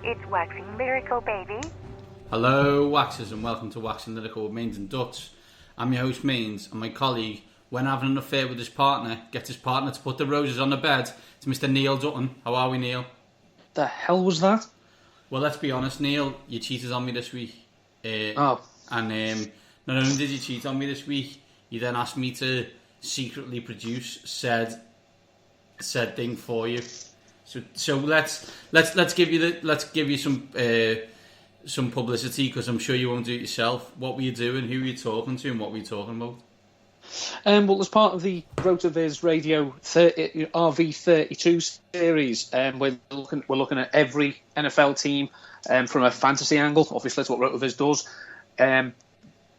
It's waxing lyrical, baby. Hello, Waxers, and welcome to Waxing Lyrical with Mainz and Dutts. I'm your host, Mainz, and my colleague, when having an affair with his partner, gets his partner to put the roses on the bed. It's Mr. Neil Dutton. How are we, Neil? The hell was that? Well, let's be honest, Neil. You cheated on me this week. And not only did you cheat on me this week, you then asked me to secretly produce said thing for you. So let's give you some publicity, because I'm sure you won't do it yourself. What were you doing? Who were you talking to? And what were you talking about? Well, as part of the RotoViz Radio RV32 series, we're looking at every NFL team from a fantasy angle. Obviously, that's what RotoViz does.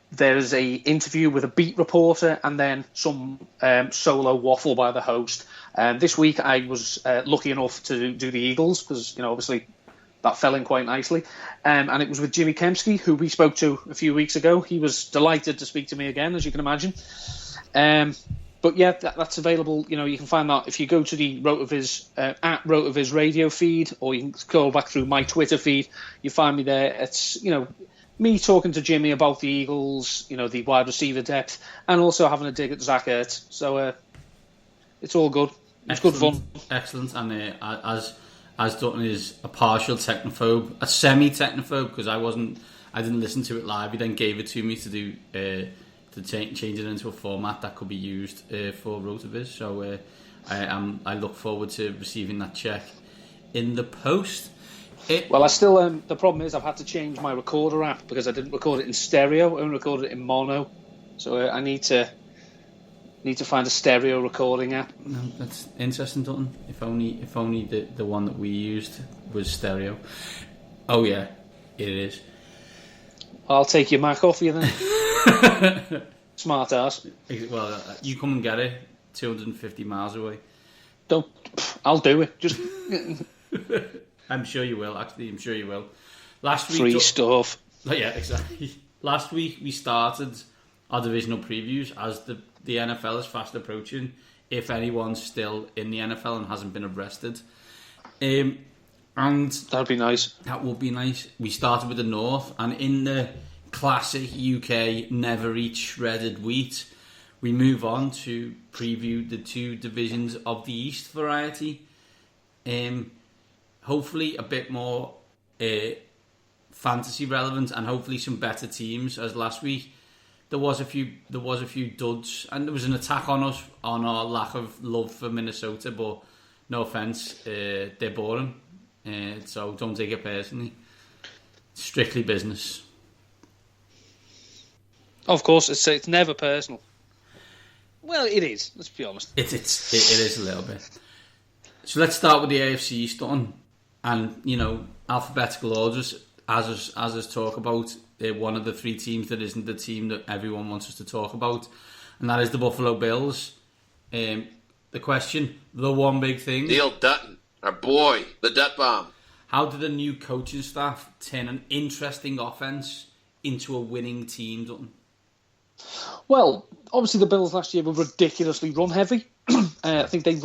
There's a interview with a beat reporter, and then some solo waffle by the host. This week, I was lucky enough to do the Eagles, because obviously that fell in quite nicely. And it was with Jimmy Kempski, who we spoke to a few weeks ago. He was delighted to speak to me again, as you can imagine. But yeah, that's available. You can find that if you go to the RotoViz at RotoViz Radio feed, or you can scroll back through my Twitter feed. You find me there. It's me talking to Jimmy about the Eagles, the wide receiver depth, and also having a dig at Zach Ertz. So it's all good. It's good fun. Excellent. And as Dutton is a partial technophobe, a semi-technophobe, because I didn't listen to it live. He then gave it to me to do to change it into a format that could be used for RotoViz. So I look forward to receiving that check in the post. Well, I still the problem is I've had to change my recorder app, because I didn't record it in stereo. I only recorded it in mono. So I need to find a stereo recording app. No, that's interesting, Dutton. If only the one that we used was stereo. Oh yeah, it is. I'll take your Mac off you then. Smart ass. Well, you come and get it. 250 miles away. I'll do it. Just. I'm sure you will. Actually, I'm sure you will. Last week, free stuff. Yeah, exactly. Last week we started our divisional previews as the NFL is fast approaching, if anyone's still in the NFL and hasn't been arrested. And that'd be nice. That would be nice. We started with the North, and in the classic UK never eat shredded wheat, we move on to preview the two divisions of the East variety. Hopefully a bit more fantasy relevant, and hopefully some better teams. As last week, there was a few duds, and there was an attack on us on our lack of love for Minnesota. But no offense, they're boring, so don't take it personally. Strictly business. Of course, it's never personal. Well, it is. Let's be honest. It is a little bit. So let's start with the AFC East on, and alphabetical orders as us talk about one of the three teams that isn't the team that everyone wants us to talk about, and that is the Buffalo Bills. The question, the one big thing: Neil Dutton, our boy, the Dutt Bomb. How did the new coaching staff turn an interesting offense into a winning team, Dutton? Well, obviously the Bills last year were ridiculously run heavy. I think they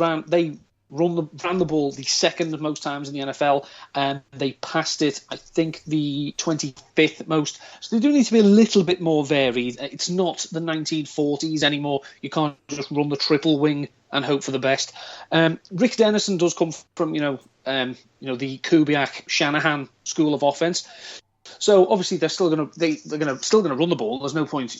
ran the ball the second most times in the NFL, and they passed it, I think, the 25th most. So they do need to be a little bit more varied. It's not the 1940s anymore. You can't just run the triple wing and hope for the best. Rick Dennison does come from the Kubiak Shanahan school of offense. So obviously they're still going to run the ball. There's no point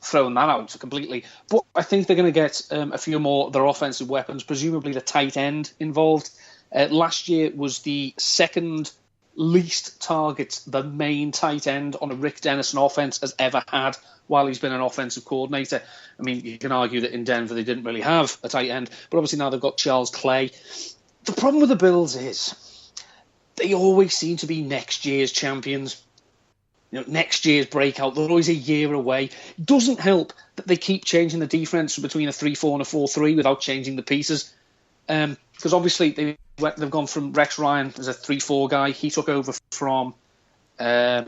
throwing that out completely. But I think they're going to get a few more of their offensive weapons, presumably the tight end involved. Last year was the second least targets the main tight end on a Rick Dennison offense has ever had while he's been an offensive coordinator. I mean, you can argue that in Denver they didn't really have a tight end, but obviously now they've got Charles Clay. The problem with the Bills is they always seem to be next year's champions. Next year's breakout. They're always a year away. It doesn't help that they keep changing the defense between a 3-4 and a 4-3 without changing the pieces. Because obviously they've gone from Rex Ryan as a 3-4 guy. He took over from your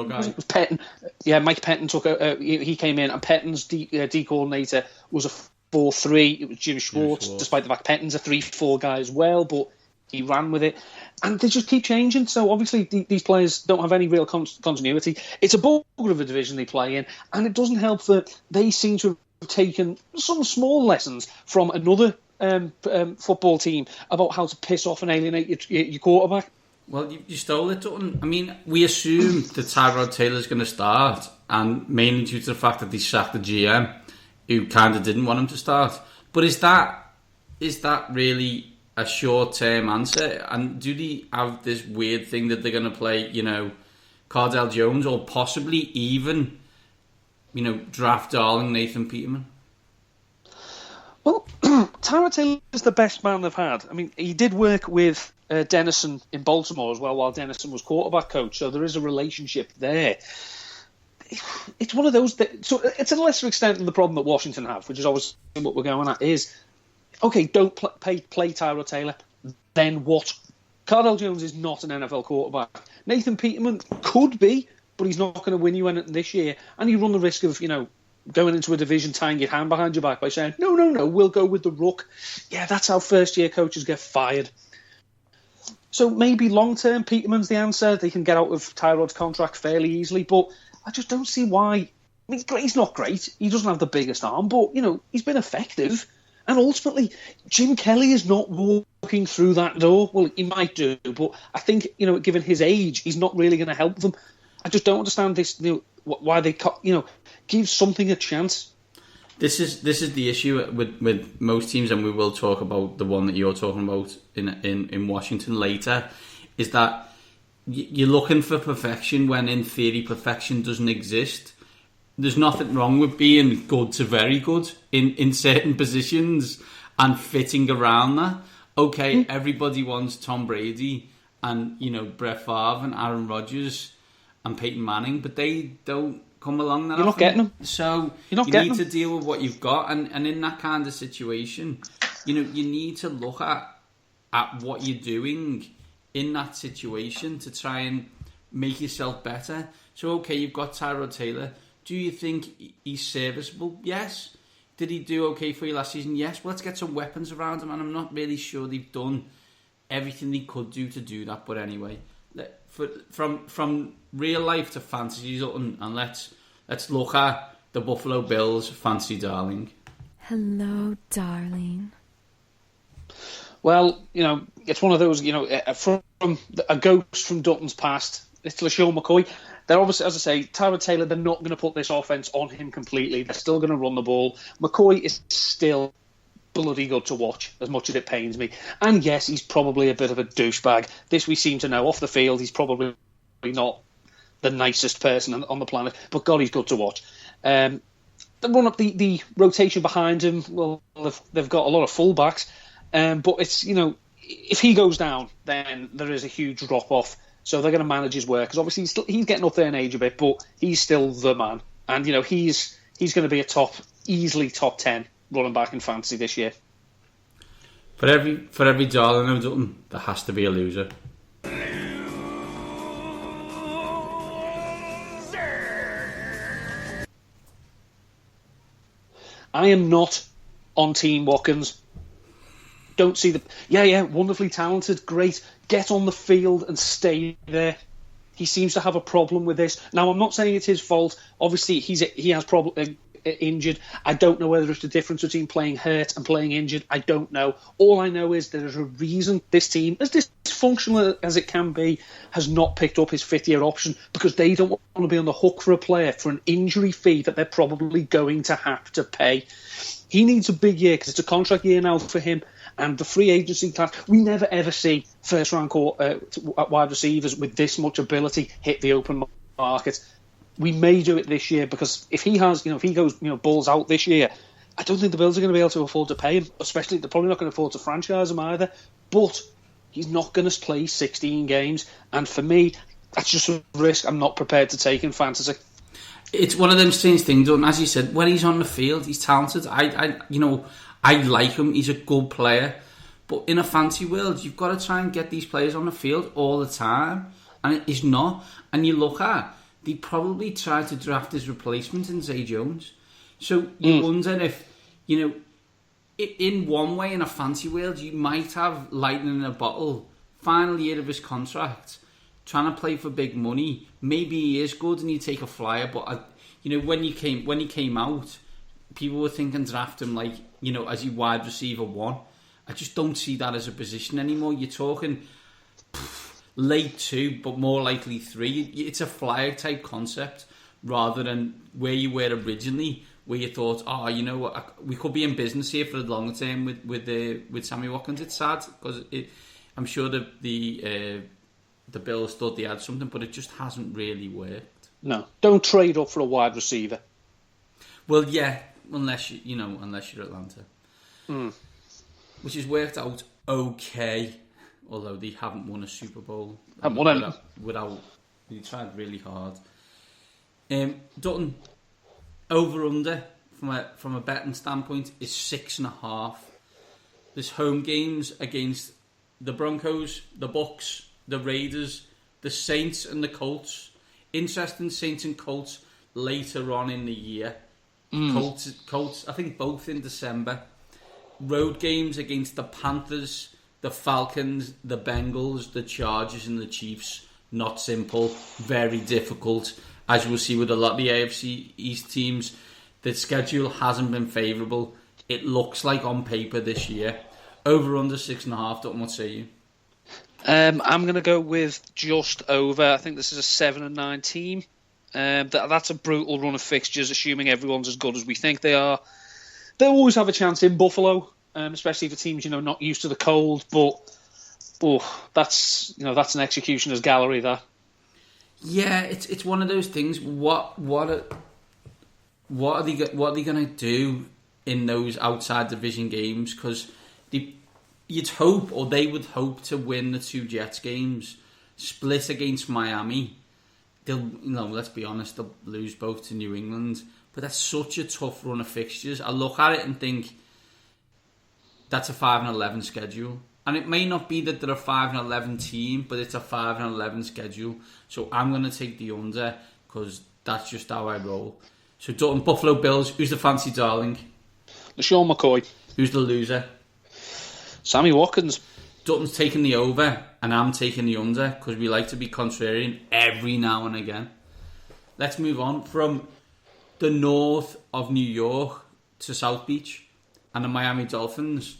guy, Pettin. Yeah, Mike Pettin took. He came in, and Pettin's D coordinator was a 4-3. It was Jim Schwartz, despite the fact Pettin's a 3-4 guy as well. But He ran with it, and they just keep changing. So obviously these players don't have any real continuity. It's a bugger of a division they play in, and it doesn't help that they seem to have taken some small lessons from another football team about how to piss off and alienate your quarterback. Well, you stole it, Dutton. I mean, we assumed that Tyrod Taylor's going to start, and mainly due to the fact that they sacked the GM, who kind of didn't want him to start. But is that really a short-term answer? And do they have this weird thing that they're going to play, Cardell Jones, or possibly even, draft darling Nathan Peterman? Well, Tyrod Taylor is the best man they've had. I mean, he did work with Dennison in Baltimore as well, while Dennison was quarterback coach, so there is a relationship there. It's one of those so it's a lesser extent than the problem that Washington have, which is obviously what we're going at, is, okay, don't play Tyrod Taylor, then what? Cardell Jones is not an NFL quarterback. Nathan Peterman could be, but he's not going to win you anything this year, and you run the risk of, going into a division, tying your hand behind your back by saying, no, we'll go with the rook. Yeah, that's how first-year coaches get fired. So maybe long-term, Peterman's the answer. They can get out of Tyrod's contract fairly easily, but I just don't see why. I mean, he's not great. He doesn't have the biggest arm, but, he's been effective. And ultimately, Jim Kelly is not walking through that door. Well, he might do, but I think, given his age, he's not really going to help them. I just don't understand this, why they, give something a chance. This is the issue with most teams, and we will talk about the one that you're talking about in Washington later, is that you're looking for perfection when in theory perfection doesn't exist. There's nothing wrong with being good to very good in certain positions and fitting around that. Okay, everybody wants Tom Brady and Brett Favre and Aaron Rodgers and Peyton Manning, but they don't come along that You're not often. getting them. So you need to deal with what you've got, and in that kind of situation, you need to look at what you're doing in that situation to try and make yourself better. So okay, you've got Tyrod Taylor. Do you think he's serviceable? Yes. Did he do okay for you last season? Yes. Well, let's get some weapons around him, and I'm not really sure they've done everything they could do to do that. But anyway, from real life to fantasy, and let's look at the Buffalo Bills fantasy darling. Hello, darling. Well, it's one of those, from a ghost from Dutton's past. It's LaShawn McCoy. They're obviously, as I say, Tyrod Taylor, they're not going to put this offense on him completely. They're still going to run the ball. McCoy is still bloody good to watch, as much as it pains me. And yes, he's probably a bit of a douchebag. This we seem to know. Off the field, he's probably not the nicest person on the planet, but God, he's good to watch. They run up the rotation behind him. Well, they've got a lot of fullbacks, but it's, if he goes down, then there is a huge drop-off. So they're going to manage his work, because obviously he's getting up there in age a bit, but he's still the man. And, he's going to be easily top 10 running back in fantasy this year. For every darling of Dutton, there has to be a loser. I am not on Team Watkins. Don't see wonderfully talented, great. Get on the field and stay there. He seems to have a problem with this. Now, I'm not saying it's his fault. Obviously, he has injured. I don't know whether it's the difference between playing hurt and playing injured. I don't know. All I know is there is a reason this team, as dysfunctional as it can be, has not picked up his fifth-year option, because they don't want to be on the hook for a player for an injury fee that they're probably going to have to pay. He needs a big year, because it's a contract year now for him. And the free agency class, we never ever see first-round wide receivers with this much ability hit the open market. We may do it this year, because if he goes balls out this year, I don't think the Bills are going to be able to afford to pay him. Especially, they're probably not going to afford to franchise him either. But he's not going to play 16 games, and for me, that's just a risk I'm not prepared to take in fantasy. It's one of them strange things, and as you said, when he's on the field, he's talented. I like him. He's a good player. But in a fantasy world, you've got to try and get these players on the field all the time. And he's not. And you look at, they probably tried to draft his replacement in Zay Jones. So you wonder if in one way, in a fancy world, you might have lightning in a bottle. Final year of his contract, trying to play for big money. Maybe he is good and you take a flyer, but when he came out, people were thinking draft him like, as your wide receiver 1. I just don't see that as a position anymore. You're talking late 2, but more likely 3. It's a flyer type concept rather than where you were originally, where you thought, we could be in business here for the longer term with Sammy Watkins. It's sad because I'm sure the Bills thought they had something, but it just hasn't really worked. No, don't trade up for a wide receiver. Well, yeah, unless you're Atlanta, which has worked out okay. Although they haven't won a Super Bowl, without they tried really hard. Dutton, over under from a betting standpoint is 6.5. There's home games against the Broncos, the Bucks, the Raiders, the Saints and the Colts. Interesting, Saints and Colts later on in the year. Colts, I think both in December. Road games against the Panthers, the Falcons, the Bengals, the Chargers and the Chiefs. Not simple, very difficult. As you will see with a lot of the AFC East teams, the schedule hasn't been favourable. It looks like on paper this year. Over under 6.5, Dutton, what say you? I'm going to go with just over. I think this is a 7-9 team. That's a brutal run of fixtures, assuming everyone's as good as we think they are. They'll always have a chance in Buffalo, especially for teams not used to the cold. But that's an executioner's gallery. That. Yeah, it's one of those things. What are they going to do in those outside division games? Because you'd hope, or they would hope, to win the 2 Jets games, split against Miami. They'll, let's be honest, they'll lose both to New England. But that's such a tough run of fixtures. I look at it and think that's a 5-11 schedule. And it may not be that they're a 5-11 team, but it's a 5-11 schedule. So I'm going to take the under because that's just how I roll. So Dutton, Buffalo Bills, who's the fancy darling? LaShawn McCoy. Who's the loser? Sammy Watkins. Dutton's taking the over and I'm taking the under because we like to be contrarian every now and again. Let's move on from the north of New York to South Beach and the Miami Dolphins.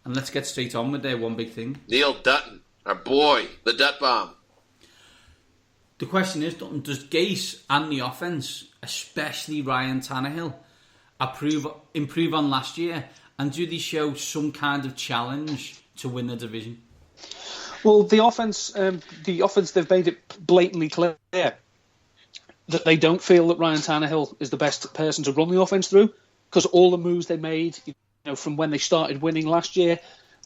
And let's get straight on with their one big thing. Neil Dutton, our boy, the Dutt Bomb. The question is, Dutton, does Gase and the offense, especially Ryan Tannehill, improve on last year? And do they show some kind of challenge to win the division? Well, the offense, they've made it blatantly clear that they don't feel that Ryan Tannehill is the best person to run the offense through, because all the moves they made, from when they started winning last year,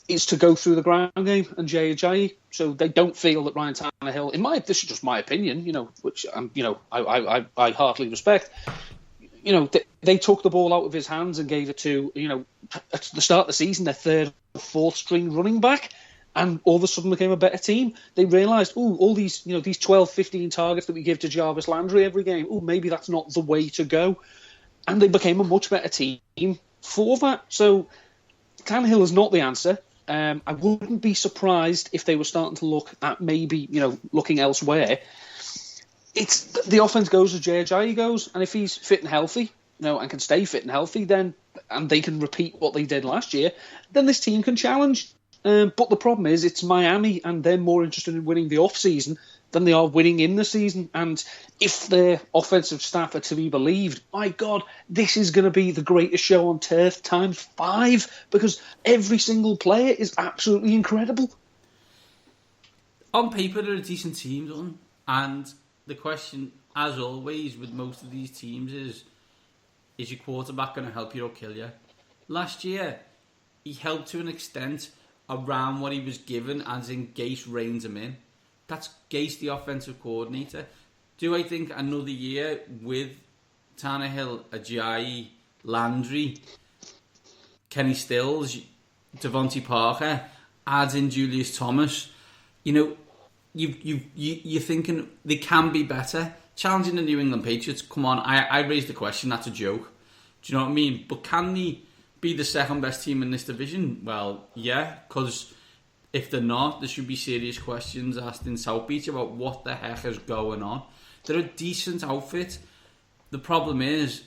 is to go through the ground game and Jay Ajayi. So they don't feel that Ryan Tannehill, this is just my opinion, which I heartily respect. They took the ball out of his hands and gave it to, at the start of the season, their 3rd or 4th string running back, and all of a sudden became a better team. They realised, all these, these 12, 15 targets that we give to Jarvis Landry every game, maybe that's not the way to go. And they became a much better team for that. So Tannehill is not the answer. I wouldn't be surprised if they were starting to look at maybe, looking elsewhere. It's the offense goes as Jay Ajayi goes, and if he's fit and healthy, and can stay fit and healthy, then and they can repeat what they did last year, then this team can challenge. But the problem is, it's Miami, and they're more interested in winning the off season than they are winning in the season. And if their offensive staff are to be believed, my God, this is going to be the greatest show on turf times 5, because every single player is absolutely incredible. On paper, they're a decent team, Dutton, and the question, as always, with most of these teams is your quarterback going to help you or kill you? Last year, he helped to an extent around what he was given, as in Gase reins him in. That's Gase, the offensive coordinator. Do I think another year with Tannehill, Ajayi, Landry, Kenny Stills, Devontae Parker, adds in Julius Thomas, you're thinking they can be better. Challenging the New England Patriots, come on, I raised the question, that's a joke. Do you know what I mean? But can they be the second best team in this division? Well, yeah, because if they're not, there should be serious questions asked in South Beach about what the heck is going on. They're a decent outfit. The problem is,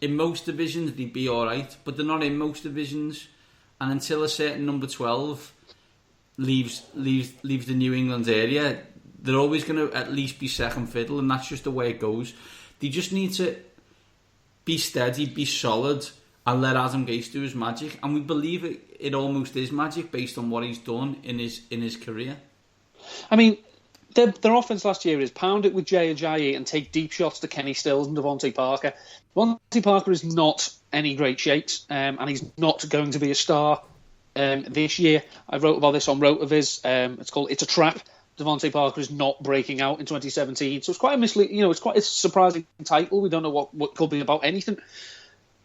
in most divisions they'd be alright, but they're not in most divisions. And until a certain number 12 leaves the New England area, they're always going to at least be second fiddle, and that's just the way it goes. They just need to be steady, be solid, and let Adam Gase do his magic. And we believe it almost is magic based on what he's done in his career. I mean, their offense last year is pound it with Jay Ajayi and take deep shots to Kenny Stills and Devontae Parker. Devontae Parker is not any great shakes, and he's not going to be a star this year. I wrote about this on Rotoviz. It's called "It's a Trap." Devontae Parker is not breaking out in 2017, so it's quite a it's a surprising title. We don't know what could be about anything.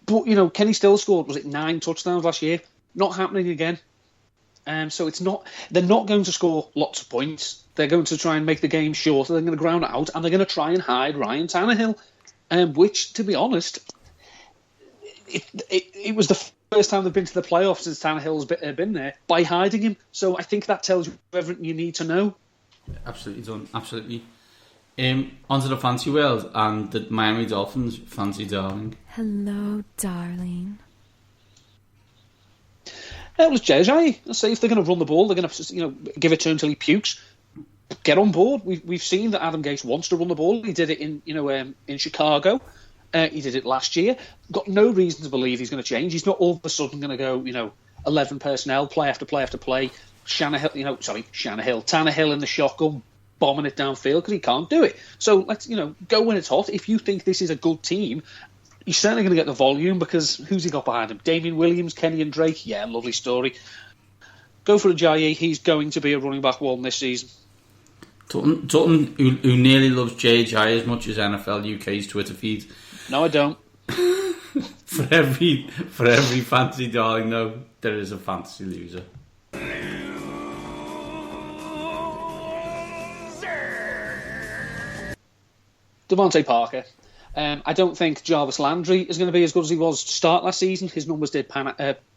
But Kenny Stills scored 9 touchdowns last year. Not happening again. So it's not. They're not going to score lots of points. They're going to try and make the game shorter. They're going to ground it out, and they're going to try and hide Ryan Tannehill, which, to be honest, it was the first time they've been to the playoffs since Tannehill's been there by hiding him. So I think that tells you everything you need to know. Absolutely done. Absolutely. Onto the fancy world and the Miami Dolphins fancy darling. Hello, darling. It was Jay Ajayi. Let's say if they're going to run the ball, they're going to give it to him until he pukes. Get on board. We've seen that Adam Gase wants to run the ball. He did it in Chicago. He did it last year. Got no reason to believe he's going to change. He's not all of a sudden going to go 11 personnel, play after play after play. Tannehill in the shotgun, bombing it downfield because he can't do it. So let's go when it's hot. If you think this is a good team, he's certainly going to get the volume because who's he got behind him? Damian Williams, Kenny and Drake. Yeah, lovely story. Go for Ajayi. He's going to be a running back one this season. Dutton, who nearly loves Jay Ajayi as much as NFL UK's Twitter feed. No, I don't. For every fantasy darling, though, there is a fantasy loser. Devontae Parker. I don't think Jarvis Landry is going to be as good as he was to start last season. His numbers did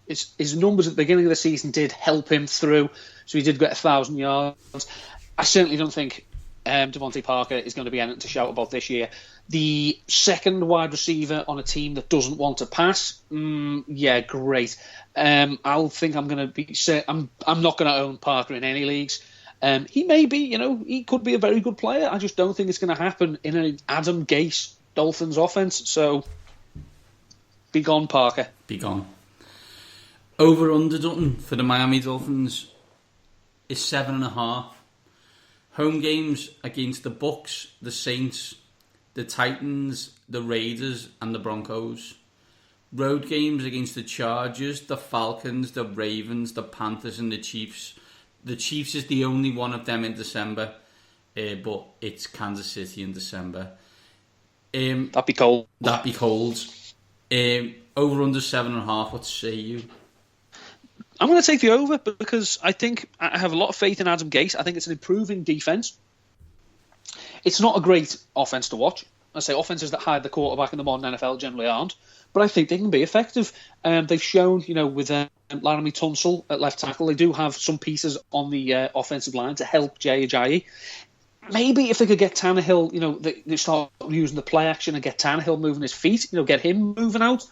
his numbers at the beginning of the season did help him through, so he did get 1,000 yards. I certainly don't think Devontae Parker is going to be anything to shout about this year. The second wide receiver on a team that doesn't want to pass, yeah, great. I'll think I'm going to be. I'm not going to own Parker in any leagues. He may be, he could be a very good player. I just don't think it's going to happen in an Adam Gase Dolphins offense. So, be gone, Parker. Be gone. Over under Dutton for the Miami Dolphins is 7.5. Home games against the Bucs, the Saints, the Titans, the Raiders, and the Broncos. Road games against the Chargers, the Falcons, the Ravens, the Panthers, and the Chiefs. The Chiefs is the only one of them in December, but it's Kansas City in December. That'd be cold. That'd be cold. Over under 7.5. What say you? I'm going to take the over because I think I have a lot of faith in Adam Gase. I think it's an improving defense. It's not a great offense to watch. I say offenses that hide the quarterback in the modern NFL generally aren't, but I think they can be effective. They've shown, with Laramie Tunsil at left tackle, they do have some pieces on the offensive line to help Jay Ajayi. Maybe if they could get Tannehill, they start using the play action and get Tannehill moving his feet, get him moving out.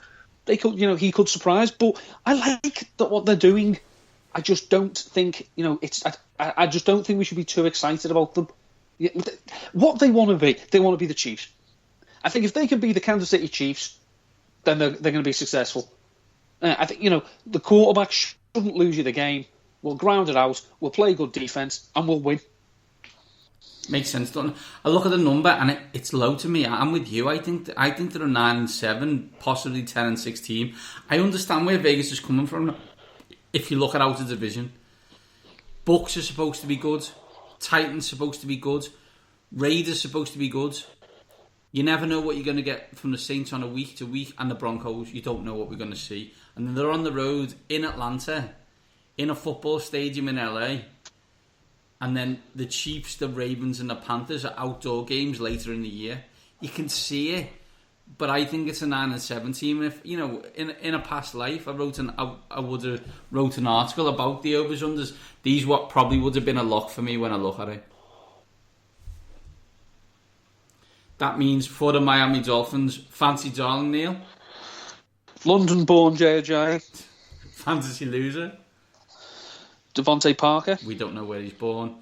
They could, he could surprise. But I like that what they're doing. I just don't think, I just don't think we should be too excited about them. What they want to be the Chiefs. I think if they can be the Kansas City Chiefs, then they're going to be successful. I think, the quarterback shouldn't lose you the game. We'll ground it out. We'll play good defense, and we'll win. Makes sense, doesn't it? I look at the number, and it's low to me. I'm with you. I think they're a 9-7, possibly 10-6 team. I understand where Vegas is coming from. If you look at out of division, Bucs are supposed to be good. Titans supposed to be good. Raiders supposed to be good. You never know what you're going to get from the Saints on a week to week, and the Broncos, you don't know what we're going to see. And then they're on the road in Atlanta, in a football stadium in LA. And then the Chiefs, the Ravens and the Panthers are outdoor games later in the year. You can see it. but I think it's a 9-7 team. And if in a past life, I would have wrote an article about the overs unders. These what probably would have been a lock for me when I look at it. That means for the Miami Dolphins, fancy darling Neil. London-born JJ. Fantasy loser. Devontae Parker. We don't know where he's born.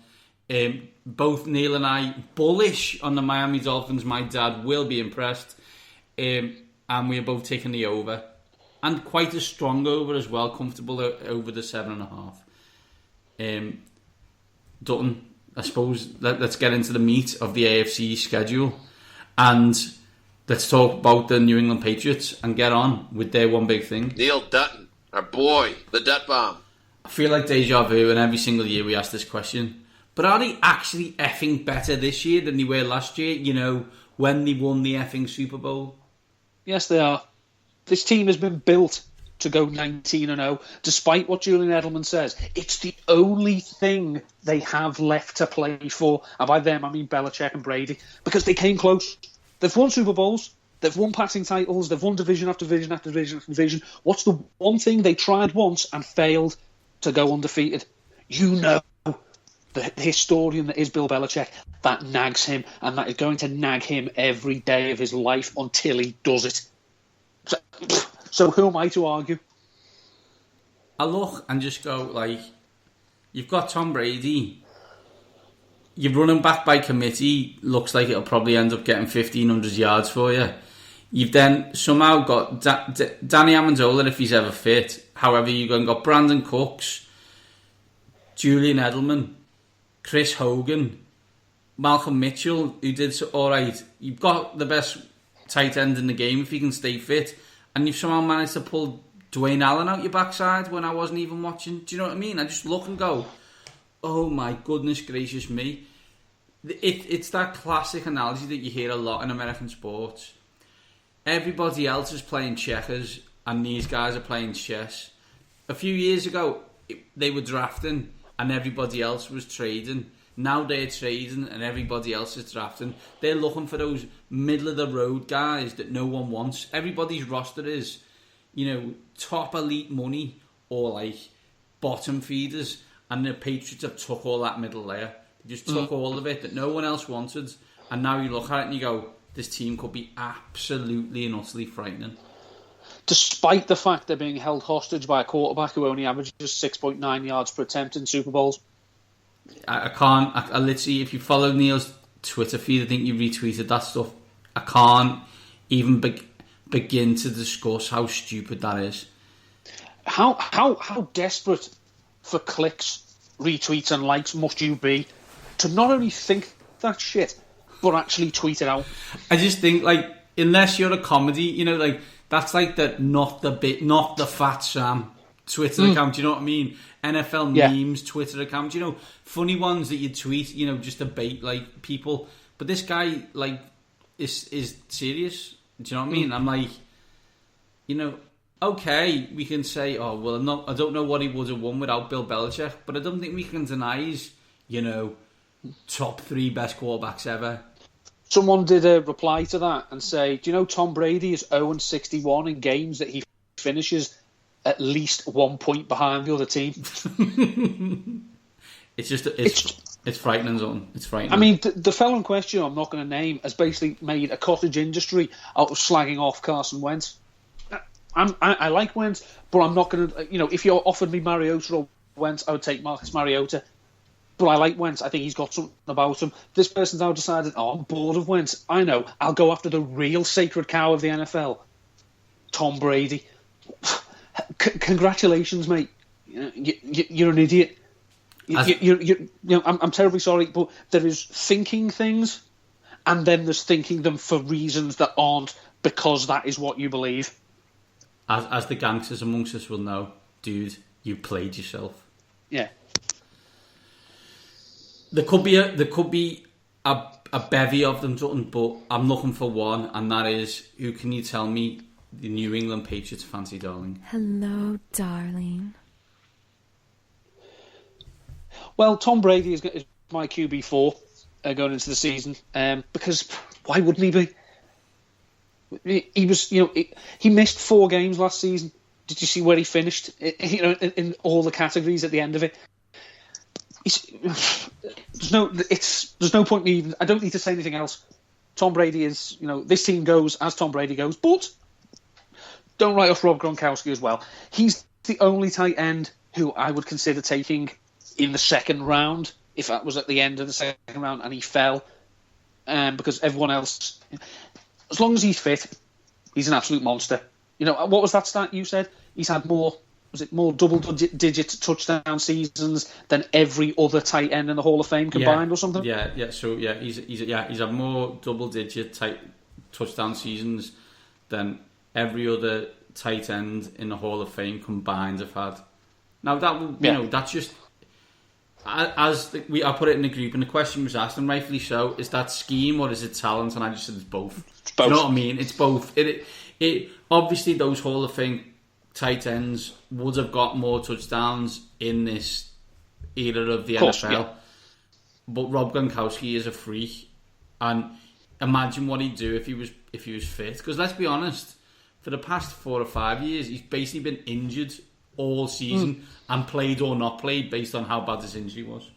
Both Neil and I bullish on the Miami Dolphins. My dad will be impressed. And we are both taking the over. And quite a strong over as well. Comfortable over the 7.5. Dutton, I suppose let's get into the meat of the AFC schedule. And let's talk about the New England Patriots and get on with their one big thing. Neil Dutton, our boy, the Dutt Bomb. I feel like deja vu, and every single year we ask this question. But are they actually effing better this year than they were last year? You know, when they won the effing Super Bowl? Yes, they are. This team has been built to go 19-0, despite what Julian Edelman says. It's the only thing they have left to play for. And by them, I mean Belichick and Brady, because they came close. They've won Super Bowls. They've won passing titles. They've won division after division after division after division. What's the one thing they tried once and failed to go undefeated? You know, the historian that is Bill Belichick, that nags him, and that is going to nag him every day of his life until he does it. So who am I to argue? I look and just go, like, you've got Tom Brady. Your running back by committee looks like it'll probably end up getting 1,500 yards for you. You've then somehow got Danny Amendola if he's ever fit. However, you've got Brandon Cooks, Julian Edelman, Chris Hogan, Malcolm Mitchell, who did so alright. You've got the best tight end in the game if he can stay fit. And you've somehow managed to pull Dwayne Allen out your backside when I wasn't even watching. Do you know what I mean? I just look and go, oh my goodness gracious me. It's that classic analogy that you hear a lot in American sports. Everybody else is playing checkers and these guys are playing chess. A few years ago, they were drafting and everybody else was trading. Now they're trading and everybody else is drafting. They're looking for those middle-of-the-road guys that no one wants. Everybody's roster is, top elite money or, like, bottom feeders. And the Patriots have took all that middle layer. They just took all of it that no one else wanted. And now you look at it and you go, this team could be absolutely and utterly frightening. Despite the fact they're being held hostage by a quarterback who only averages 6.9 yards per attempt in Super Bowls. I literally, if you follow Neil's Twitter feed, I think you retweeted that stuff. I can't even begin to discuss how stupid that is. How desperate for clicks, retweets and likes must you be to not only think that shit, but actually tweet it out? I just think, like, unless you're a comedy, like, that's like not the Fat Sam Twitter account, you know what I mean? NFL memes, Twitter account, funny ones that you tweet, just to bait, like, people. But this guy, like, is serious. Do you know what I mean? I'm like, okay, we can say, oh, well, I don't know what he would have won without Bill Belichick, but I don't think we can deny he's, top 3 best quarterbacks ever. Someone did a reply to that and say, do you know Tom Brady is 0-61 in games that he finishes at least 1 point behind the other team? It's frightening, Zon. It's frightening. I mean, the fellow in question, I'm not going to name, has basically made a cottage industry out of slagging off Carson Wentz. I like Wentz, but I'm not going to, if you offered me Mariota or Wentz, I would take Marcus Mariota. But I like Wentz. I think he's got something about him. This person's now decided, I'm bored of Wentz. I know. I'll go after the real sacred cow of the NFL, Tom Brady. Congratulations, mate. You're an idiot. I'm terribly sorry, but there is thinking things, and then there's thinking them for reasons that aren't because that is what you believe. As the gangsters amongst us will know, dude, you played yourself. Yeah. There could be a bevy of them, but I'm looking for one, and that is, who can you tell me the New England Patriots fancy darling? Hello, darling. Well, Tom Brady is my QB4 going into the season, because why wouldn't he be? He was, he missed 4 games last season. Did you see where he finished? In all the categories at the end of it. There's no point in me even. I don't need to say anything else. Tom Brady is, this team goes as Tom Brady goes, but don't write off Rob Gronkowski as well. He's the only tight end who I would consider taking in the second round if that was at the end of the second round and he fell, because everyone else, as long as he's fit, he's an absolute monster. What was that stat you said? He's had more double-digit touchdown seasons than every other tight end in the Hall of Fame combined, or something? Yeah. So he's had more double-digit touchdown seasons than every other tight end in the Hall of Fame combined have had. Now that's just I put it in the group, and the question was asked, and rightfully so: is that scheme or is it talent? And I just said it's both. It's both. You know what I mean? It's both. It obviously those Hall of Fame tight ends would have got more touchdowns in this era of the NFL. Yeah. But Rob Gronkowski is a freak, and imagine what he'd do if he was fit. Because let's be honest, for the past 4 or 5 years, he's basically been injured all season and played or not played based on how bad his injury was.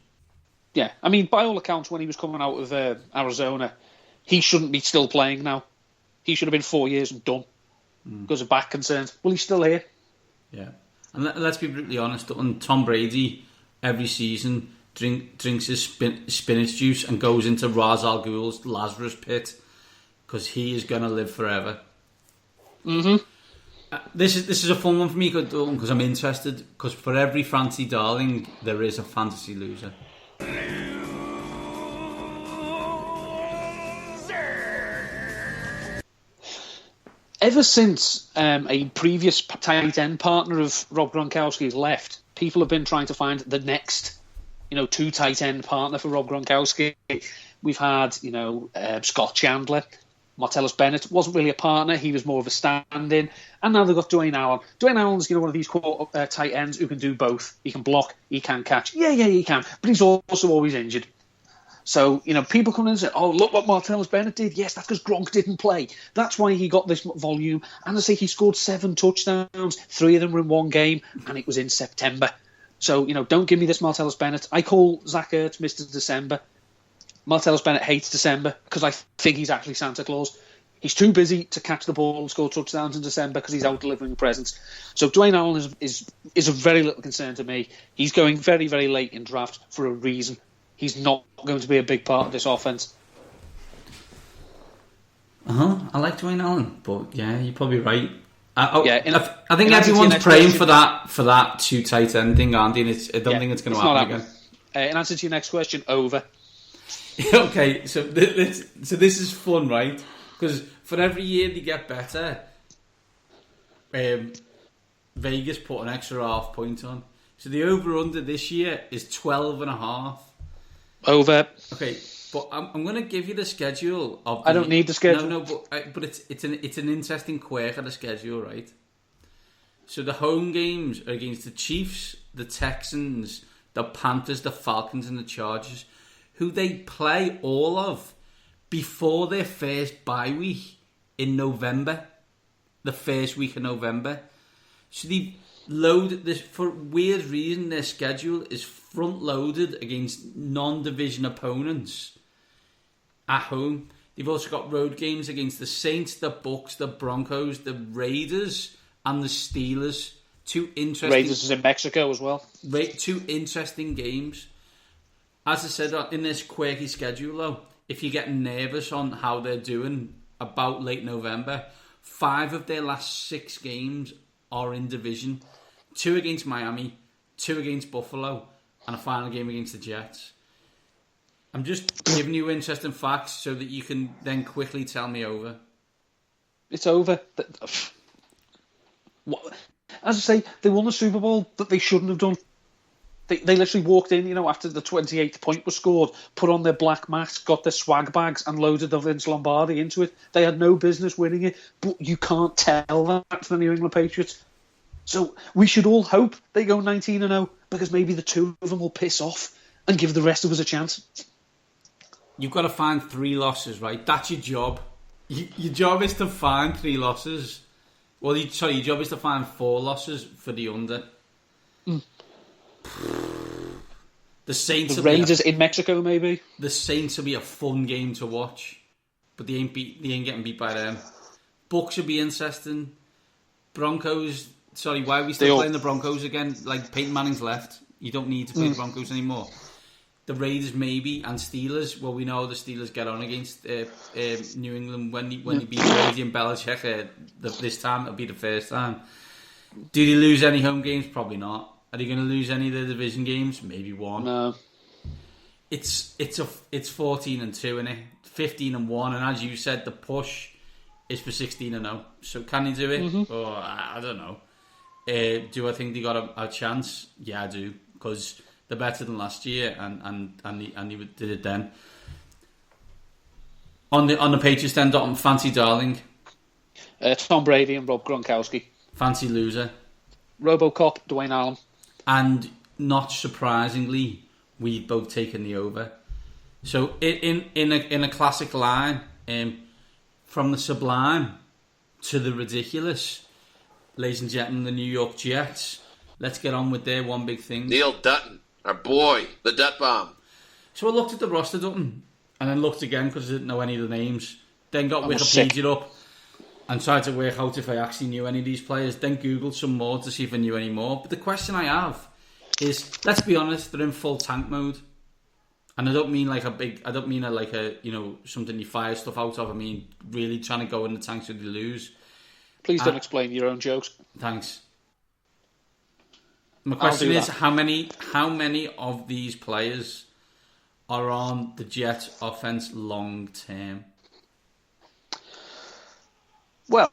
Yeah, I mean, by all accounts, when he was coming out of Arizona, he shouldn't be still playing now. He should have been 4 years and done because of back concerns. Well, he's still here. Yeah, and let's be brutally honest. And Tom Brady every season drinks his spinach juice and goes into Ra's al Ghul's Lazarus pit because he is going to live forever. Mm-hmm. This is a fun one for me because I'm interested. Because for every fantasy darling, there is a fantasy loser. Ever since a previous tight end partner of Rob Gronkowski's left, people have been trying to find the next, 2 tight end partner for Rob Gronkowski. We've had, Scott Chandler. Martellus Bennett wasn't really a partner. He was more of a stand-in. And now they've got Dwayne Allen. Dwayne Allen's, one of these tight ends who can do both. He can block, he can catch. Yeah, he can. But he's also always injured. So, people come in and say, oh, look what Martellus Bennett did. Yes, that's because Gronk didn't play. That's why he got this volume. And I say he scored 7 touchdowns. 3 of them were in one game, and it was in September. So, don't give me this Martellus Bennett. I call Zach Ertz Mr. December. Martellus Bennett hates December because I think he's actually Santa Claus. He's too busy to catch the ball and score touchdowns in December because he's out delivering presents. So Dwayne Allen is of very little concern to me. He's going very, very late in draft for a reason. He's not going to be a big part of this offense. I like Dwayne Allen, but yeah, you're probably right. I think in everyone's praying for that 2 tight end thing, aren't they? I don't think it's going to happen again. In answer to your next question, over. Okay, so this is fun, right? Because for every year they get better, Vegas put an extra half point on. So the over-under this year is 12.5. Over. Okay, but I'm going to give you the schedule of. I don't need the schedule. No, but it's an interesting quirk of the schedule, right? So the home games are against the Chiefs, the Texans, the Panthers, the Falcons, and the Chargers, who they play all of before their first bye week in November, the first week of November. So they've loaded this, for weird reason, their schedule is front-loaded against non-division opponents at home. They've also got road games against the Saints, the Bucks, the Broncos, the Raiders, and the Steelers. Raiders is in Mexico as well. 2 interesting games. As I said, in this quirky schedule, though, if you're getting nervous on how they're doing about late November, 5 of their last 6 games are in division. 2 against Miami, 2 against Buffalo, and a final game against the Jets. I'm just giving you interesting facts so that you can then quickly tell me over. It's over. As I say, they won the Super Bowl that they shouldn't have done. They literally walked in, after the 28th point was scored, put on their black masks, got their swag bags and loaded the Vince Lombardi into it. They had no business winning it, but you can't tell that to the New England Patriots. So we should all hope they go 19-0 because maybe the 2 of them will piss off and give the rest of us a chance. You've got to find 3 losses, right? That's your job. Your job is to find 3 losses. Well, your job is to find 4 losses for the under. The Saints. The Raiders in Mexico, maybe. The Saints will be a fun game to watch, but they ain't getting beat by them. Bucks will be interesting. Broncos. Sorry, why are we still playing the Broncos again? Like, Peyton Manning's left. You don't need to play the Broncos anymore. The Raiders maybe, and Steelers. Well, we know the Steelers get on against New England when they beat Brady and Belichick. This time it'll be the first time. Do they lose any home games? Probably not. Are they going to lose any of the division games? Maybe one. No. It's 14-2, isn't it? 15-1, and as you said, the push is for 16-0. So can they do it? Mm-hmm. Or I don't know. Do I think they got a chance? Yeah, I do, because they're better than last year, and they did it then. On the Patriots then, fancy darling. Tom Brady and Rob Gronkowski. Fancy loser. RoboCop, Dwayne Allen. And not surprisingly, we've both taken the over. So in a classic line, from the sublime to the ridiculous, ladies and gentlemen, the New York Jets. Let's get on with their one big thing. Neil Dutton, our boy, the Dutt Bomb. So I looked at the roster, Dutton, and then looked again because I didn't know any of the names. Then got Wikipedia up and tried to work out if I actually knew any of these players. Then Googled some more to see if I knew any more. But the question I have is, let's be honest, they're in full tank mode. And I don't mean like something you fire stuff out of. I mean really trying to go in the tank so they lose. Please don't explain your own jokes. Thanks. My question is, how many of these players are on the Jets offense long term? Well,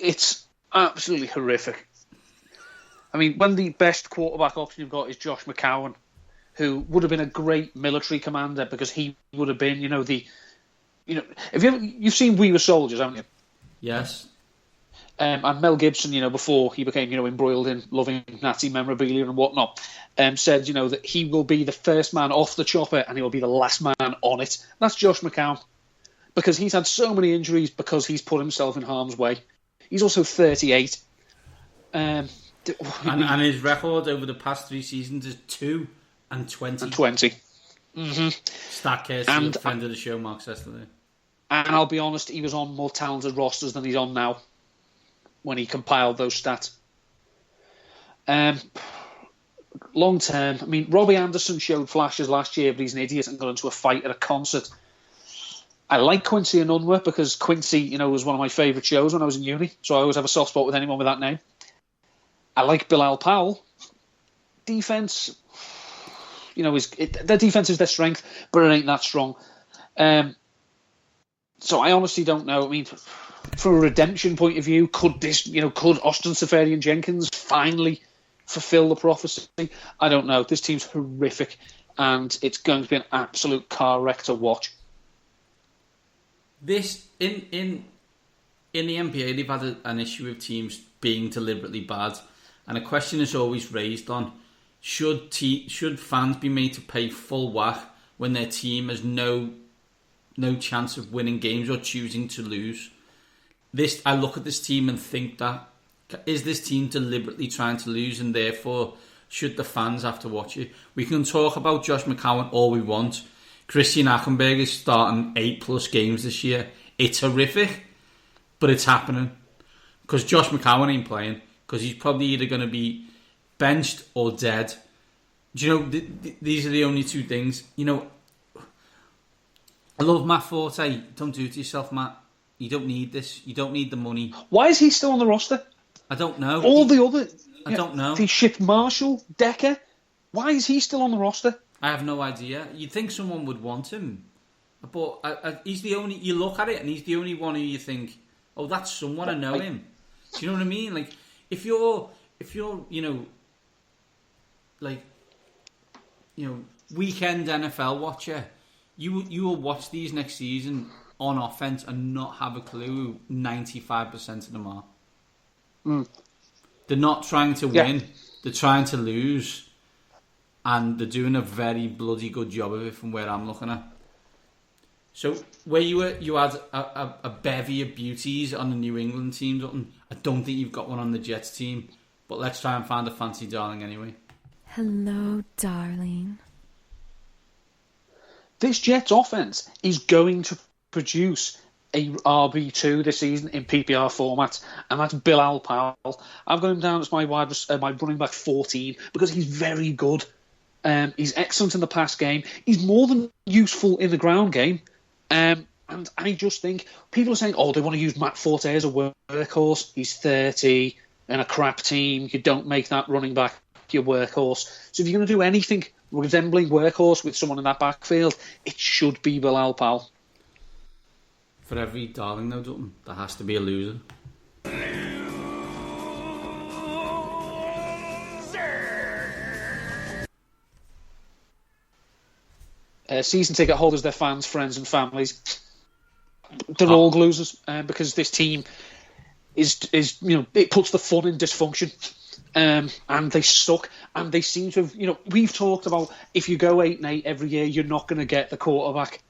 it's absolutely horrific. I mean, when the best quarterback option you've got is Josh McCown, who would have been a great military commander because he would have been, you've seen We Were Soldiers, haven't you? Yes. And Mel Gibson, before he became, embroiled in loving Nazi memorabilia and whatnot, said, that he will be the first man off the chopper and he will be the last man on it. That's Josh McCown. Because he's had so many injuries because he's put himself in harm's way. He's also 38. And his record over the past 3 seasons is 2-20. And 20. Mm-hmm. Statcase, and friend of the show, Mark Sessley. And I'll be honest, he was on more talented rosters than he's on now when he compiled those stats. Long term, I mean, Robbie Anderson showed flashes last year, but he's an idiot and got into a fight at a concert. I like Quincy Enunwa because Quincy, was one of my favourite shows when I was in uni, so I always have a soft spot with anyone with that name. I like Bilal Powell. Defence, their defence is their strength, but it ain't that strong. So I honestly don't know. I mean, from a redemption point of view, could Austin Seferian-Jenkins finally fulfil the prophecy? I don't know. This team's horrific, and it's going to be an absolute car wreck to watch. This in the NBA, they've had an issue with teams being deliberately bad, and a question is always raised on should fans be made to pay full whack when their team has no chance of winning games or choosing to lose. I look at this team and think that is this team deliberately trying to lose, and therefore should the fans have to watch it? We can talk about Josh McCown all we want. Christian Achenberg is starting 8+ games this year. It's horrific, but it's happening because Josh McCown ain't playing because he's probably either going to be benched or dead. Do you know these are the only 2 things? I love Matt Forte. Don't do it to yourself, Matt. You don't need this. You don't need the money. Why is he still on the roster? I don't know. I don't know. He shipped Marshall, Decker. Why is he still on the roster? I have no idea. You'd think someone would want him, but he's the only. You look at it, and he's the only one who you think, "Oh, that's someone I know him." Do you know what I mean? Like if you're weekend NFL watcher, you will watch these next season on offense and not have a clue who 95% of them are. They're not trying to win; they're trying to lose. And they're doing a very bloody good job of it from where I'm looking at. So where you had a bevy of beauties on the New England team, Dutton. I don't think you've got one on the Jets team, but let's try and find a fancy darling anyway. Hello, darling. This Jets offense is going to produce a RB2 this season in PPR format, and that's Bilal Powell. I've got him down as my running back 14 because he's very good. He's excellent in the pass game. He's more than useful in the ground game. And I just think people are saying, they want to use Matt Forte as a workhorse. He's 30 in a crap team. You don't make that running back your workhorse. So if you're going to do anything resembling workhorse with someone in that backfield, it should be Bilal Powell. For every darling, though, Dutton, there has to be a loser. Season ticket holders, their fans, friends and families, they're all losers because this team is it puts the fun in dysfunction, and they suck, and they seem to have, we've talked about if you go 8-8 every year, you're not going to get the quarterback,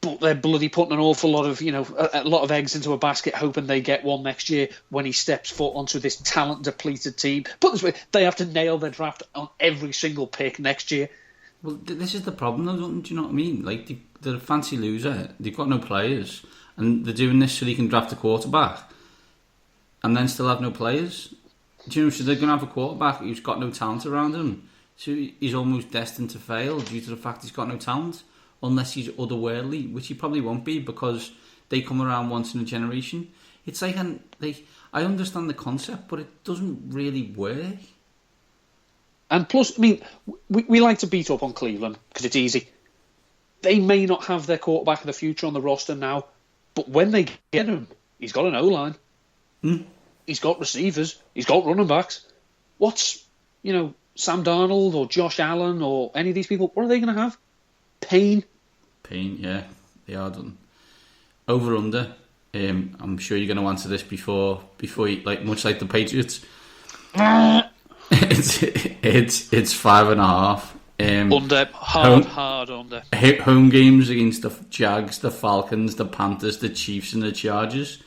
but they're bloody putting an awful lot of a lot of eggs into a basket, hoping they get one next year when he steps foot onto this talent depleted team. Put this way, they have to nail their draft on every single pick next year. Well, this is the problem, though, do you know what I mean? Like, they're a fancy loser. They've got no players. And they're doing this so they can draft a quarterback and then still have no players. Do you know, so they're going to have a quarterback who's got no talent around him. So he's almost destined to fail due to the fact he's got no talent. Unless he's otherworldly, which he probably won't be because they come around once in a generation. It's like, I understand the concept, but it doesn't really work. And plus, I mean, we like to beat up on Cleveland because it's easy. They may not have their quarterback of the future on the roster now, but when they get him, he's got an O-line. He's got receivers. He's got running backs. What's, Sam Darnold or Josh Allen or any of these people, what are they going to have? Pain, yeah, they are done. Over under. I'm sure you're going to answer this before you, much like the Patriots. It's 5.5. Under, hard under. Home games against the Jags, the Falcons, the Panthers, the Chiefs, and the Chargers.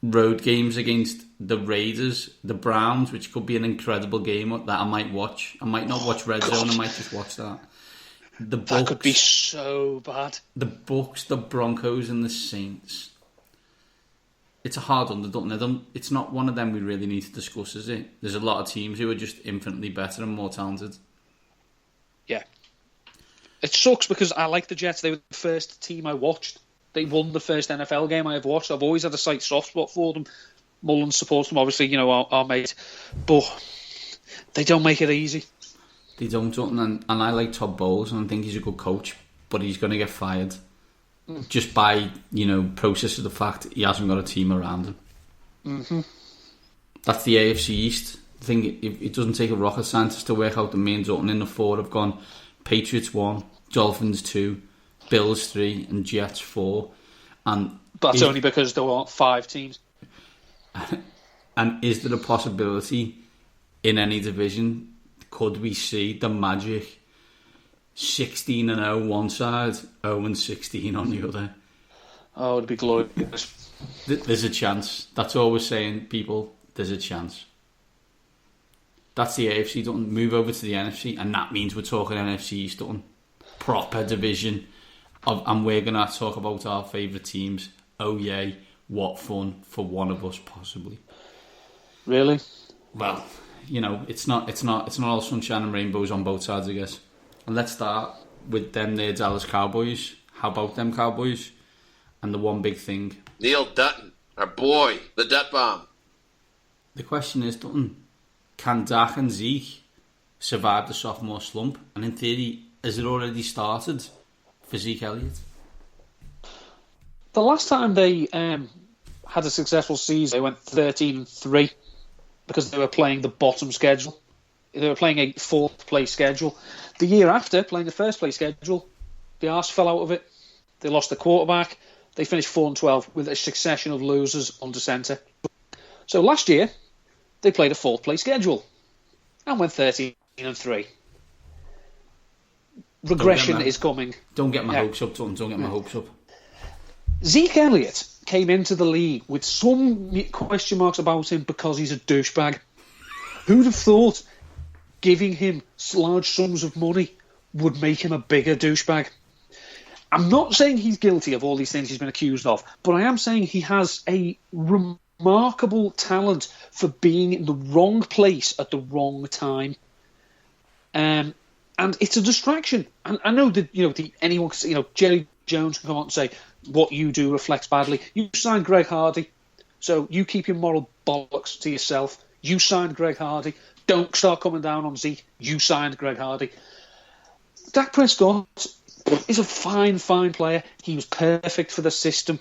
Road games against the Raiders, the Browns, which could be an incredible game that I might watch. I might not watch Red Zone. I might just watch that. The Bucs, that could be so bad. The Bucs, the Broncos, and the Saints. It's a hard under. It's not one of them we really need to discuss, is it? There's a lot of teams who are just infinitely better and more talented. Yeah. It sucks because I like the Jets. They were the first team I watched. They won the first NFL game I ever watched. I've always had a slight soft spot for them. Mullins supports them, obviously, our mate. But they don't make it easy. They don't, and I like Todd Bowles, and I think he's a good coach, but he's going to get fired just by, process of the fact he hasn't got a team around him. Mm-hmm. That's the AFC East. I think it doesn't take a rocket scientist to work out the main Dutton in the 4 have gone Patriots 1, Dolphins 2, Bills 3, and Jets 4. And that's only because there weren't 5 teams. And is there a possibility in any division? Could we see the magic 16-0 one side, 0-16 on the other? Oh, it'd be glorious. There's a chance. That's all we're saying, people. There's a chance. That's the AFC, Dutton. Move over to the NFC, and that means we're talking NFC East, Dutton. Proper division. And we're going to talk about our favourite teams. Oh, yay. What fun for one of us, possibly. Really? Well, it's not all sunshine and rainbows on both sides, I guess. And let's start with them there, Dallas Cowboys. How about them Cowboys? And the one big thing. Neil Dutton, our boy, the Dutt Bomb. The question is, Dutton, can Dak and Zeke survive the sophomore slump? And in theory, has it already started for Zeke Elliott? The last time they had a successful season, they went 13-3 because they were playing the bottom schedule. They were playing a 4th place schedule. The year after, playing the 1st place schedule, the arse fell out of it. They lost the quarterback. They finished 4-12 with a succession of losers under centre. So last year, they played a 4th place schedule and went 13-3. regression is coming. Don't get my hopes up, Don't get my hopes up. Zeke Elliott came into the league with some question marks about him because he's a douchebag. Who'd have thought giving him large sums of money would make him a bigger douchebag? I'm not saying he's guilty of all these things he's been accused of, but I am saying he has a remarkable talent for being in the wrong place at the wrong time. And it's a distraction. And I know that anyone, Jerry Jones can come out and say what you do reflects badly. You signed Greg Hardy, so you keep your moral bollocks to yourself. You signed Greg Hardy. Don't start coming down on Zeke. You signed Greg Hardy. Dak Prescott is a fine player. He was perfect for the system.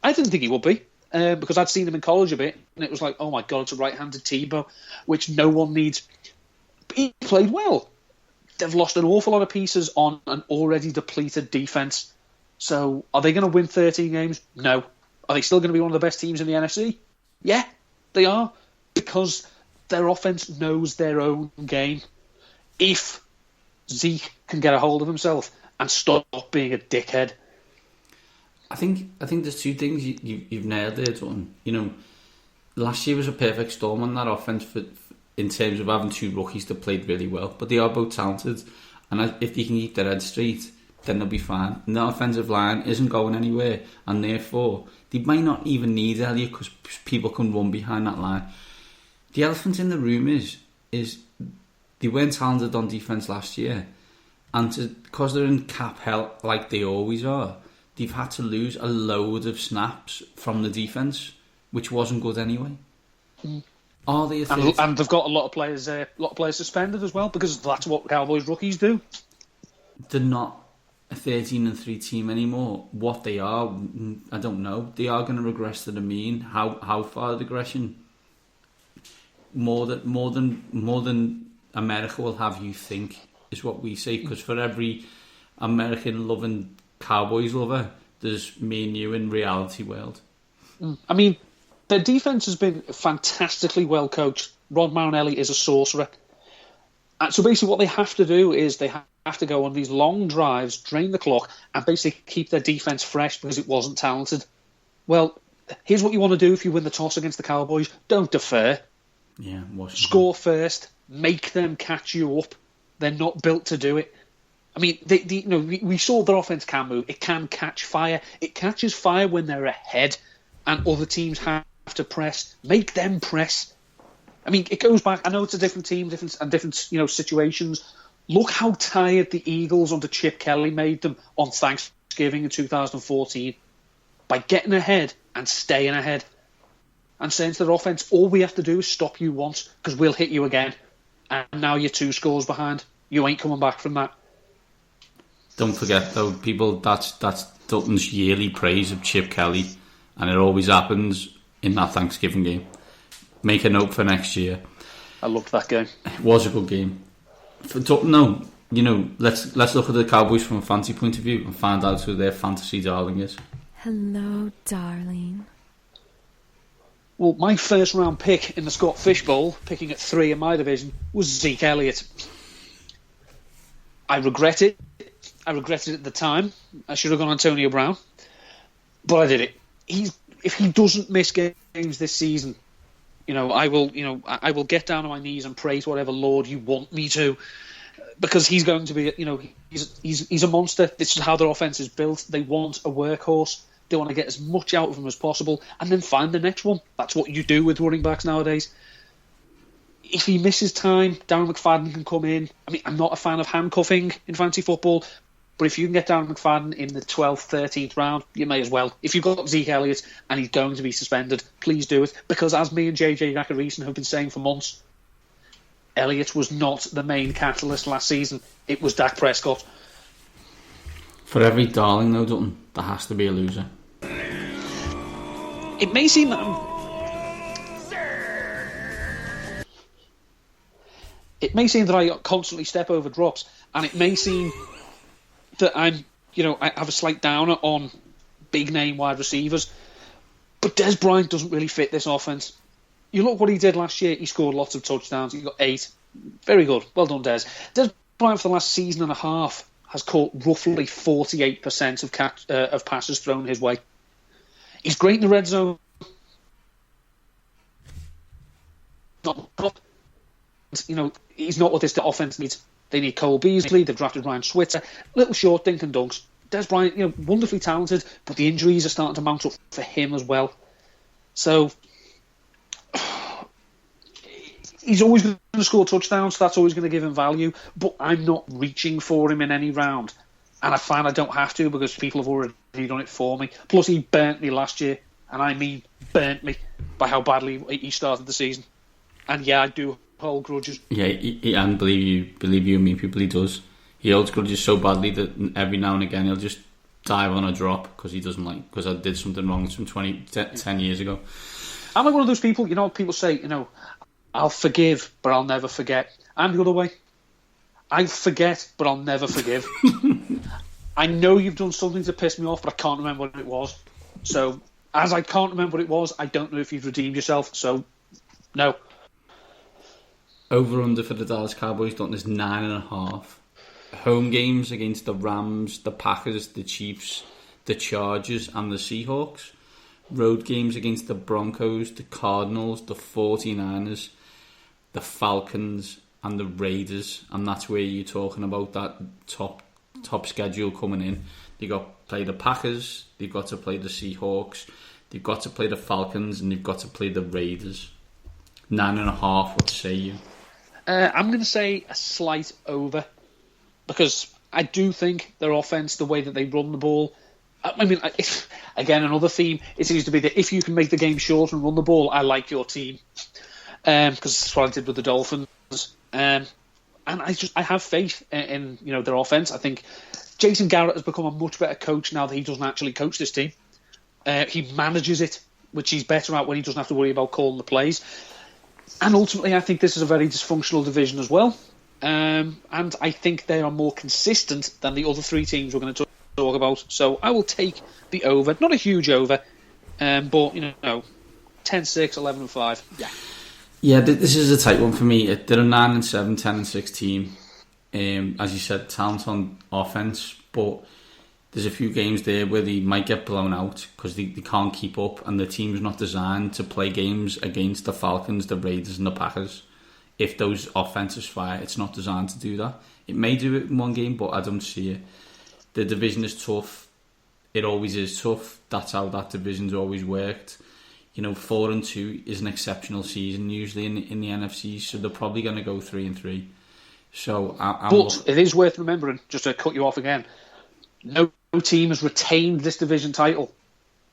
I didn't think he would be, because I'd seen him in college a bit, and it was like, oh my God, it's a right-handed Tebow, which no one needs. But he played well. They've lost an awful lot of pieces on an already depleted defence. So are they going to win 13 games? No. Are they still going to be one of the best teams in the NFC? Yeah, they are, because their offence knows their own game. If Zeke can get a hold of himself and stop being a dickhead. I think there's two things you've nailed there, John. Last year was a perfect storm on that offence in terms of having two rookies that played really well, but they are both talented, and if they can keep their head straight, then they'll be fine. And that offensive line isn't going anywhere, and therefore they might not even need Elliott because people can run behind that line. The elephant in the room is they weren't talented on defence last year, and because they're in cap hell like they always are, they've had to lose a load of snaps from the defence, which wasn't good anyway. Are they and they've got a lot of players suspended as well, because that's what Cowboys rookies do. They're not a 13-3 team anymore. What they are, I don't know. They are going to regress to the mean. How far the regression? More than America will have you think, is what we say. Because for every American loving Cowboys lover, there's me and you in reality world. I mean, their defence has been fantastically well coached. Rod Marinelli is a sorcerer. So basically what they have to do is they have to go on these long drives, drain the clock, and basically keep their defence fresh because it wasn't talented. Well, here's what you want to do if you win the toss against the Cowboys. Don't defer. Yeah, score first. Make them catch you up. They're not built to do it. I mean, we saw their offence can move. It can catch fire. It catches fire when they're ahead and other teams have to press. Make them press. I mean, it goes back. I know it's a different team, different situations. Look how tired the Eagles under Chip Kelly made them on Thanksgiving in 2014 by getting ahead and staying ahead and saying to their offence, all we have to do is stop you once because we'll hit you again. And now you're 2 scores behind. You ain't coming back from that. Don't forget, though, people, that's Dutton's yearly praise of Chip Kelly, and it always happens in that Thanksgiving game. Make a note for next year. I loved that game. It was a good game. For Dutton, though, let's look at the Cowboys from a fantasy point of view and find out who their fantasy darling is. Hello, darling. Well, my first round pick in the Scott Fish Bowl, picking at 3 in my division, was Zeke Elliott. I regret it. I regretted it at the time. I should have gone Antonio Brown, but I did it. If he doesn't miss games this season, I will get down on my knees and praise whatever Lord you want me to, because he's going to be, he's a monster. This is how their offense is built. They want a workhorse. They want to get as much out of him as possible and then find the next one. That's what you do with running backs nowadays. If he misses time, Darren McFadden can come in. I mean, I'm not a fan of handcuffing in fantasy football, but if you can get Darren McFadden in the 12th, 13th round, you may as well. If you've got Zeke Elliott and he's going to be suspended, please do it. Because as me and JJ Yakarisen have been saying for months, Elliott was not the main catalyst last season. It was Dak Prescott. For every darling, though, Dutton, there has to be a loser. It may seem that I constantly step over drops, and it may seem that I have a slight downer on big name wide receivers, but Des Bryant doesn't really fit this offense. You look what he did last year. He scored lots of touchdowns. He got 8. Very good. Well done, Des. Des Bryant for the last season and a half has caught roughly 48% of passes thrown his way. He's great in the red zone. He's not what this offense needs. They need Cole Beasley. They've drafted Ryan Switzer. Little short dink and dunks. Des Bryant, wonderfully talented, but the injuries are starting to mount up for him as well. So he's always going to score touchdowns, so that's always going to give him value, but I'm not reaching for him in any round. And I find I don't have to because people have already done it for me. Plus, he burnt me last year, and I mean burnt me by how badly he started the season. And yeah, I do hold grudges. Yeah, and believe you and me, people, he does. He holds grudges so badly that every now and again he'll just dive on a drop because he doesn't like, because I did something wrong from 10 years ago. I'm like one of those people, people say, I'll forgive, but I'll never forget. I'm the other way. I forget, but I'll never forgive. I know you've done something to piss me off, but I can't remember what it was. So, as I can't remember what it was, I don't know if you've redeemed yourself, so, no. Over-under for the Dallas Cowboys, don't there's 9.5. Home games against the Rams, the Packers, the Chiefs, the Chargers and the Seahawks. Road games against the Broncos, the Cardinals, the 49ers, the Falcons and the Raiders. And that's where you're talking about that top schedule coming in. They've got to play the Packers, they've got to play the Seahawks, they've got to play the Falcons and they've got to play the Raiders. 9.5, what say you? I'm going to say a slight over. Because I do think their offense, the way that they run the ball, I mean, again, another theme, it seems to be that if you can make the game short and run the ball, I like your team. Because that's what I did with the Dolphins. And I have faith in their offense. I think Jason Garrett has become a much better coach now that he doesn't actually coach this team. He manages it, which he's better at when he doesn't have to worry about calling the plays. And ultimately, I think this is a very dysfunctional division as well. And I think they are more consistent than the other three teams we're going to talk about. So I will take the over. Not a huge over, but 10-6, 11-5. Yeah. Yeah, this is a tight one for me. They're a 9-7, 10-6 team. As you said, talent on offense, but there's a few games there where they might get blown out because they can't keep up, and the team's not designed to play games against the Falcons, the Raiders, and the Packers. If those offenses fire, it's not designed to do that. It may do it in one game, but I don't see it. The division is tough. It always is tough. That's how that division's always worked. 4-2 is an exceptional season usually in the NFC, so they're probably going to go 3-3. So, but it is worth remembering, just to cut you off again, no team has retained this division title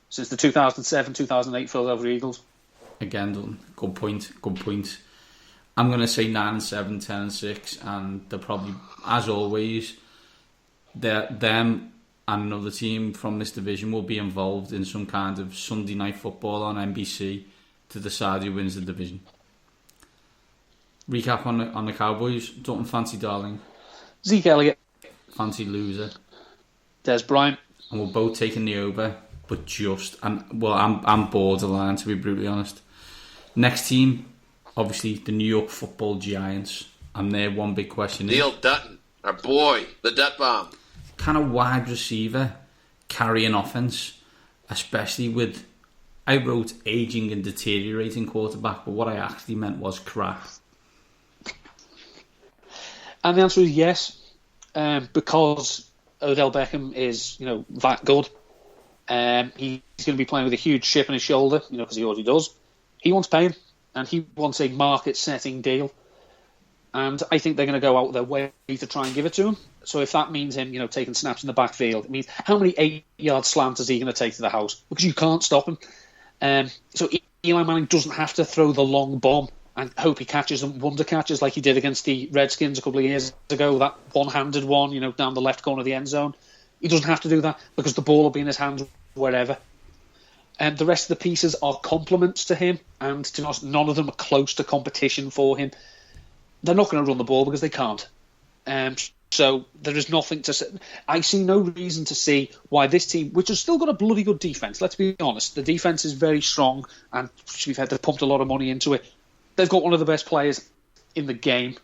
since the 2007-2008 Philadelphia Eagles. Again, good point. I'm going to say 9-7, 10-6, and they're probably, as always, them and another team from this division will be involved in some kind of Sunday night football on NBC to decide who wins the division. Recap on the Cowboys. Don't fancy darling. Zeke Elliott. Fancy loser. Des Bryant. And we're both taking the over, but just, I'm borderline, to be brutally honest. Next team, obviously the New York Football Giants, and their one big question Neil Dutton, our boy, the Dutt Bomb. Can a wide receiver carry an offense, especially with, I wrote aging and deteriorating quarterback, but what I actually meant was crap. And the answer is yes, because Odell Beckham is, that good. He's going to be playing with a huge chip on his shoulder, because he already does. He wants paying, and he wants a market-setting deal. And I think they're going to go out of their way to try and give it to him. So if that means him, taking snaps in the backfield, it means how many 8-yard slants is he going to take to the house? Because you can't stop him. So Eli Manning doesn't have to throw the long bomb and hope he catches them wonder catches like he did against the Redskins a couple of years ago, that one-handed one, down the left corner of the end zone. He doesn't have to do that because the ball will be in his hands wherever. And the rest of the pieces are complements to him, and to be honest, none of them are close to competition for him. They're not going to run the ball because they can't. So there is nothing to say. I see no reason to see why this team, which has still got a bloody good defence, let's be honest, the defence is very strong, and we've had to pump a lot of money into it. They've got one of the best players in the game,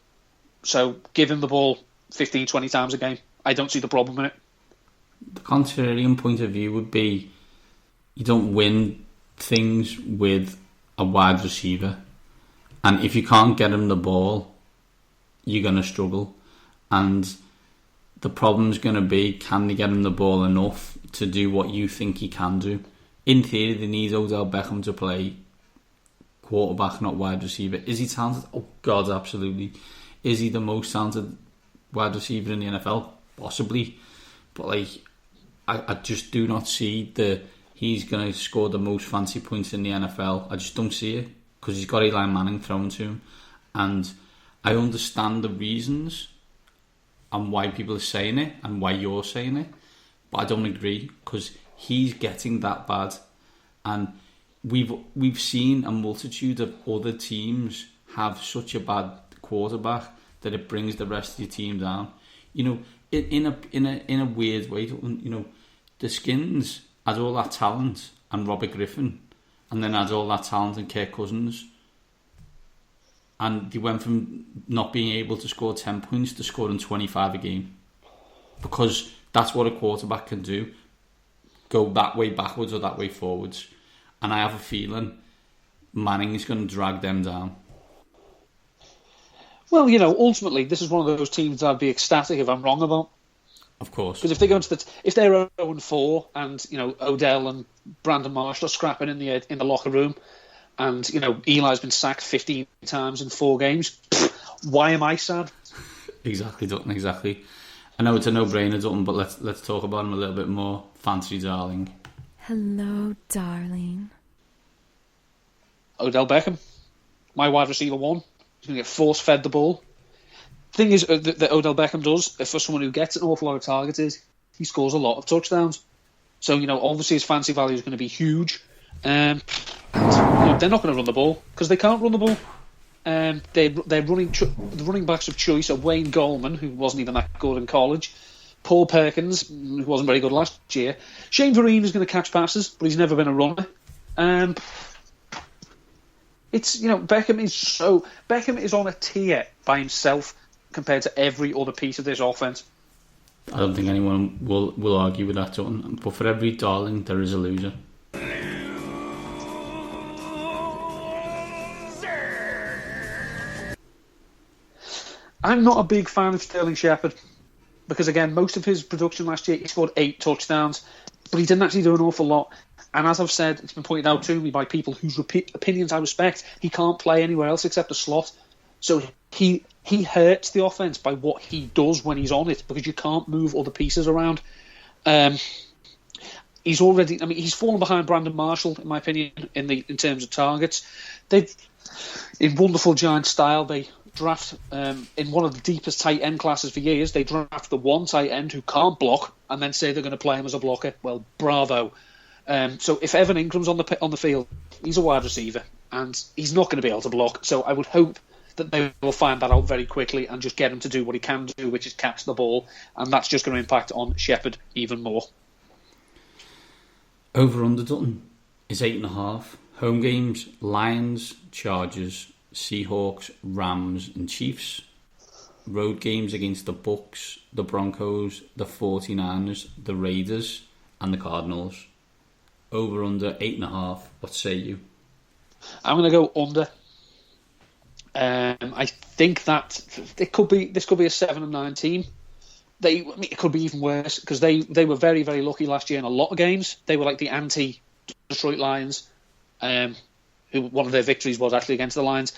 so give him the ball 15, 20 times a game. I don't see the problem in it. The contrarian point of view would be you don't win things with a wide receiver, and if you can't get him the ball, you're going to struggle. And the problem's going to be, can they get him the ball enough to do what you think he can do? In theory, they need Odell Beckham to play quarterback, not wide receiver. Is he talented? Oh God, absolutely. Is he the most talented wide receiver in the NFL? Possibly. But I just do not see he's going to score the most fancy points in the NFL. I just don't see it, because he's got Eli Manning thrown to him. And I understand the reasons and why people are saying it and why you're saying it, but I don't agree, because he's getting that bad. And we've seen a multitude of other teams have such a bad quarterback that it brings the rest of your team down. You know, in a weird way, you know, the Skins had all that talent and Robert Griffin, and then had all that talent and Kirk Cousins, and they went from not being able to score 10 points to scoring 25 a game, because that's what a quarterback can do, go that way backwards or that way forwards. And I have a feeling Manning is going to drag them down. Well, you know, ultimately, this is one of those teams that I'd be ecstatic if I'm wrong about. Of course. Because if they go into if they're 0-4 and, you know, Odell and Brandon Marshall are scrapping in the locker room, and, you know, Eli's been sacked 15 times in 4 games, why am I sad? Exactly, Dutton, exactly. I know it's a no-brainer, Dutton, but let's talk about him a little bit more. Fancy darling. Hello, darling. Odell Beckham, my wide receiver 1. He's going to get force-fed the ball. The thing is that Odell Beckham does, for someone who gets an awful lot of targets, is he scores a lot of touchdowns. So, you know, obviously his fancy value is going to be huge. And, you know, they're not going to run the ball, because they can't run the ball. They're running the running backs of choice are Wayne Goldman, who wasn't even that good in college, Paul Perkins, who wasn't very good last year. Shane Vereen is going to catch passes, but he's never been a runner. It's, you know, Beckham is on a tier by himself compared to every other piece of this offense. I don't think anyone will argue with that, Dutton. But for every darling, there is a loser. I'm not a big fan of Sterling Shepard, because, again, most of his production last year, he scored 8 touchdowns, but he didn't actually do an awful lot. And as I've said, it's been pointed out to me by people whose opinions I respect, he can't play anywhere else except the slot. So he hurts the offense by what he does when he's on it, because you can't move other pieces around. He's fallen behind Brandon Marshall, in my opinion, in terms of targets. In wonderful Giant style, they draft in one of the deepest tight end classes for years. They draft the one tight end who can't block, and then say they're going to play him as a blocker. Well, bravo. So if Evan Ingram's on the field, he's a wide receiver, and he's not going to be able to block. So I would hope that they will find that out very quickly and just get him to do what he can do, which is catch the ball, and that's just going to impact on Shepard even more. Over under, Dutton, is 8.5. Home games: Lions, Chargers, Seahawks, Rams and Chiefs. Road games against the Bucks, the Broncos, the 49ers, the Raiders and the Cardinals. Over under 8.5. What say you? I'm going to go under. I think that this could be a 7-9 team. It could be even worse, because they were very, very lucky last year in a lot of games. They were like the anti-Detroit Lions, who one of their victories was actually against the Lions.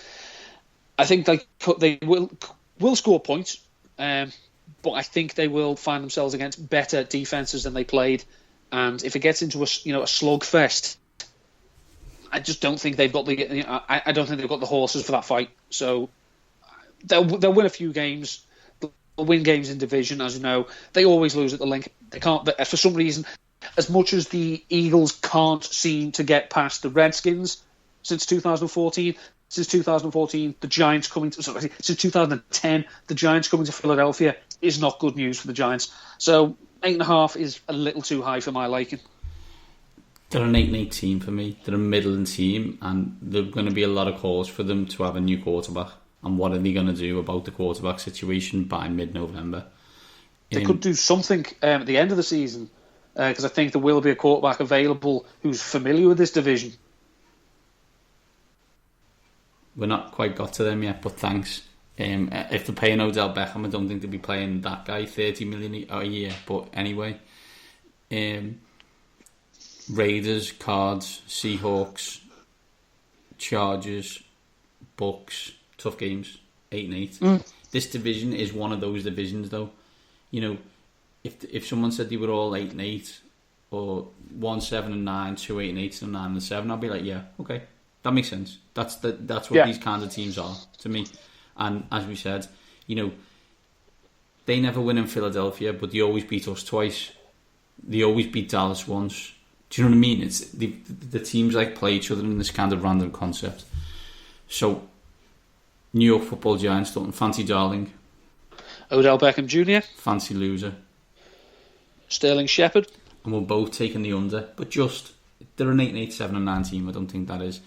I think they will score points, but I think they will find themselves against better defenses than they played. And if it gets into a slugfest, I just don't think they've got I don't think they've got the horses for that fight. So they'll win a few games. They'll win games in division, as you know. They always lose at the link. They can't. For some reason, as much as the Eagles can't seem to get past the Redskins since 2014. Since 2014, the Giants since 2010, the Giants coming to Philadelphia is not good news for the Giants. So 8.5 is a little too high for my liking. They're an 8-8 team for me. They're a middling team, and there's going to be a lot of calls for them to have a new quarterback. And what are they going to do about the quarterback situation by mid-November? They could do something at the end of the season, because I think there will be a quarterback available who's familiar with this division. We're not quite got to them yet, but thanks. If they're paying Odell Beckham, I don't think they'll be playing that guy $30 million a year. But anyway, Raiders, Cards, Seahawks, Chargers, Bucks, tough games, 8-8. This division is one of those divisions, though. You know, if someone said they were all 8-8 or 1-7-9, 2-8-8, and 9-7, I'd be like, yeah, okay, that makes sense. That's what these kinds of teams are to me. And as we said, you know, they never win in Philadelphia, but they always beat us twice. They always beat Dallas once. Do you know what I mean? It's the teams like play each other in this kind of random concept. So, New York Football Giants, don't fancy darling. Odell Beckham Jr. Fancy loser. Sterling Shepard. And we're both taking the under, but just they're an 8-8, 7-9 team. I don't think that is.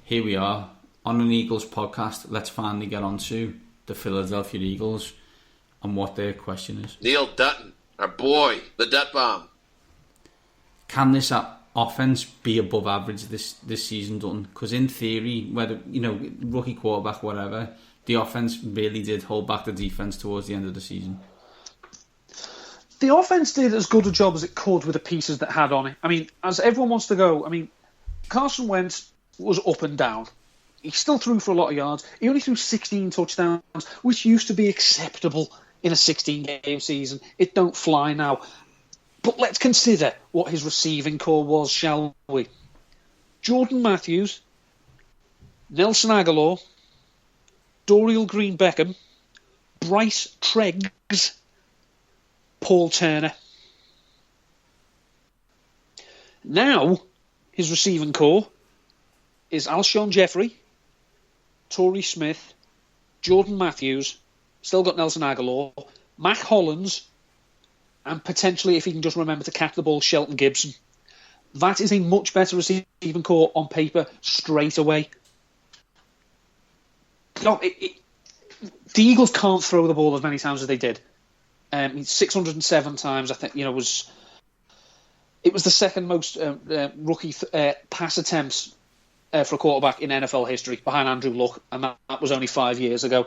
Here we are on an Eagles podcast. Let's finally get on to the Philadelphia Eagles and what their question is. Neil Dutton, our boy, the Dutt Bomb. Can this offense be above average this season, Dutton? Because in theory, whether, you know, rookie quarterback, whatever, the offense really did hold back the defense towards the end of the season. The offense did as good a job as it could with the pieces that had on it. I mean, as everyone wants to go, I mean, Carson Wentz was up and down. He still threw for a lot of yards. He only threw 16 touchdowns, which used to be acceptable in a 16-game season. It don't fly now. But let's consider what his receiving core was, shall we? Jordan Matthews, Nelson Aguilar, Dorial Green-Beckham, Bryce Treggs, Paul Turner. Now, his receiving core is Alshon Jeffrey, Torrey Smith, Jordan Matthews, still got Nelson Aguilar, Mac Hollins, and potentially, if he can just remember to catch the ball, Shelton Gibson. That is a much better receiving core on paper straight away. No, the Eagles can't throw the ball as many times as they did. 607 times, I think, it was the second most rookie pass attempts for a quarterback in NFL history, behind Andrew Luck, and that was only 5 years ago.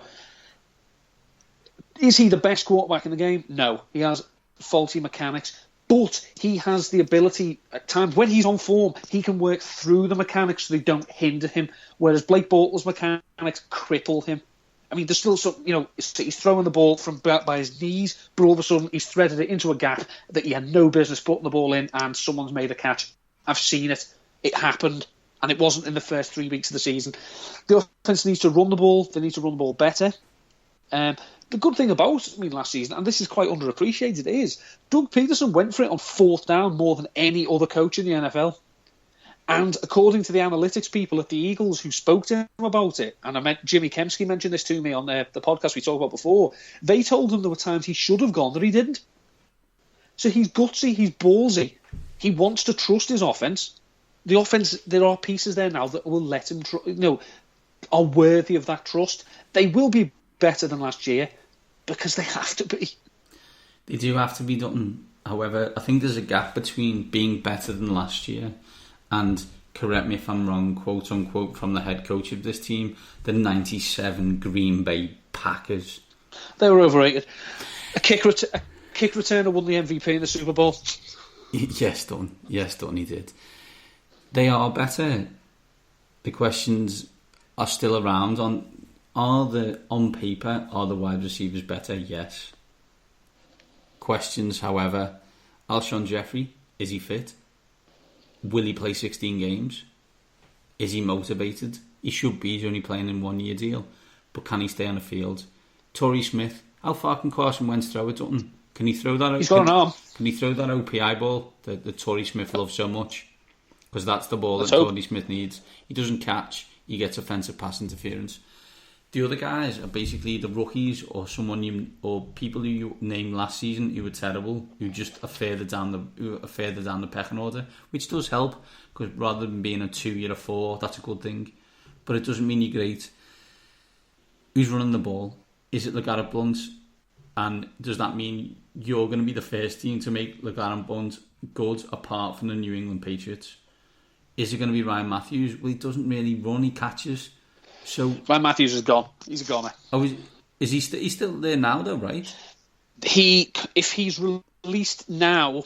Is he the best quarterback in the game? No. He has faulty mechanics, but he has the ability at times, when he's on form, he can work through the mechanics so they don't hinder him, whereas Blake Bortles' mechanics cripple him. I mean, there's still some, he's throwing the ball from by his knees, but all of a sudden he's threaded it into a gap that he had no business putting the ball in, and someone's made a catch. I've seen it. It happened, and it wasn't in the first 3 weeks of the season. The offense needs to run the ball. They need to run the ball better. The good thing about last season, and this is quite underappreciated, is Doug Peterson went for it on fourth down more than any other coach in the NFL. And according to the analytics people at the Eagles who spoke to him about it, and I met Jimmy Kemsky mentioned this to me on the podcast we talked about before, they told him there were times he should have gone that he didn't. So he's gutsy, he's ballsy. He wants to trust his offense. The offense, there are pieces there now that will let him, are worthy of that trust. They will be better than last year because they have to be. They do have to be done. However, I think there's a gap between being better than last year and, correct me if I'm wrong, quote unquote, from the head coach of this team, the 97 Green Bay Packers. They were overrated. A kick returner won the MVP in the Super Bowl. Yes, Don, he did. They are better. The questions are still around on paper, are the wide receivers better? Yes. Questions, however, Alshon Jeffrey, is he fit? Will he play 16 games? Is he motivated? He should be. He's only playing in 1 year deal. But can he stay on the field? Torrey Smith, how far can Carson Wentz throw it, Dutton? Can he throw that? He's got an arm. Can he throw that OPI ball that Torrey Smith loves so much? Because that's the ball that Torrey Smith needs. He doesn't catch. He gets offensive pass interference. The other guys are basically the rookies or or people who you named last season who were terrible, who just are further down the pecking order, which does help because rather than being a 2, you're a 4. That's a good thing, but it doesn't mean you're great. Who's running the ball? Is it LeGarrette Blount? And does that mean you're going to be the first team to make LeGarrette Blount good apart from the New England Patriots? Is it going to be Ryan Matthews? Well, he doesn't really run, he catches. So Ryan Matthews is gone. He's a goner. Oh, is he he's still there now though, right? If he's released now,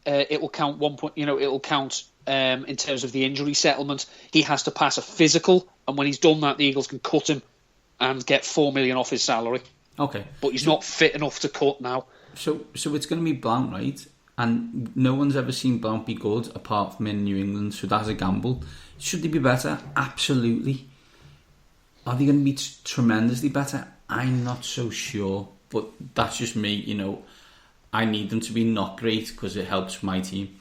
it will count 1 point. It will count in terms of the injury settlement. He has to pass a physical, and when he's done that, the Eagles can cut him and get $4 million off his salary. Okay, but he's not fit enough to cut now. So it's going to be Blount, right? And no one's ever seen Blount be good apart from in New England, so that's a gamble. Should they be better? Absolutely. Are they going to be tremendously better? I'm not so sure, but that's just me. I need them to be not great because it helps my team.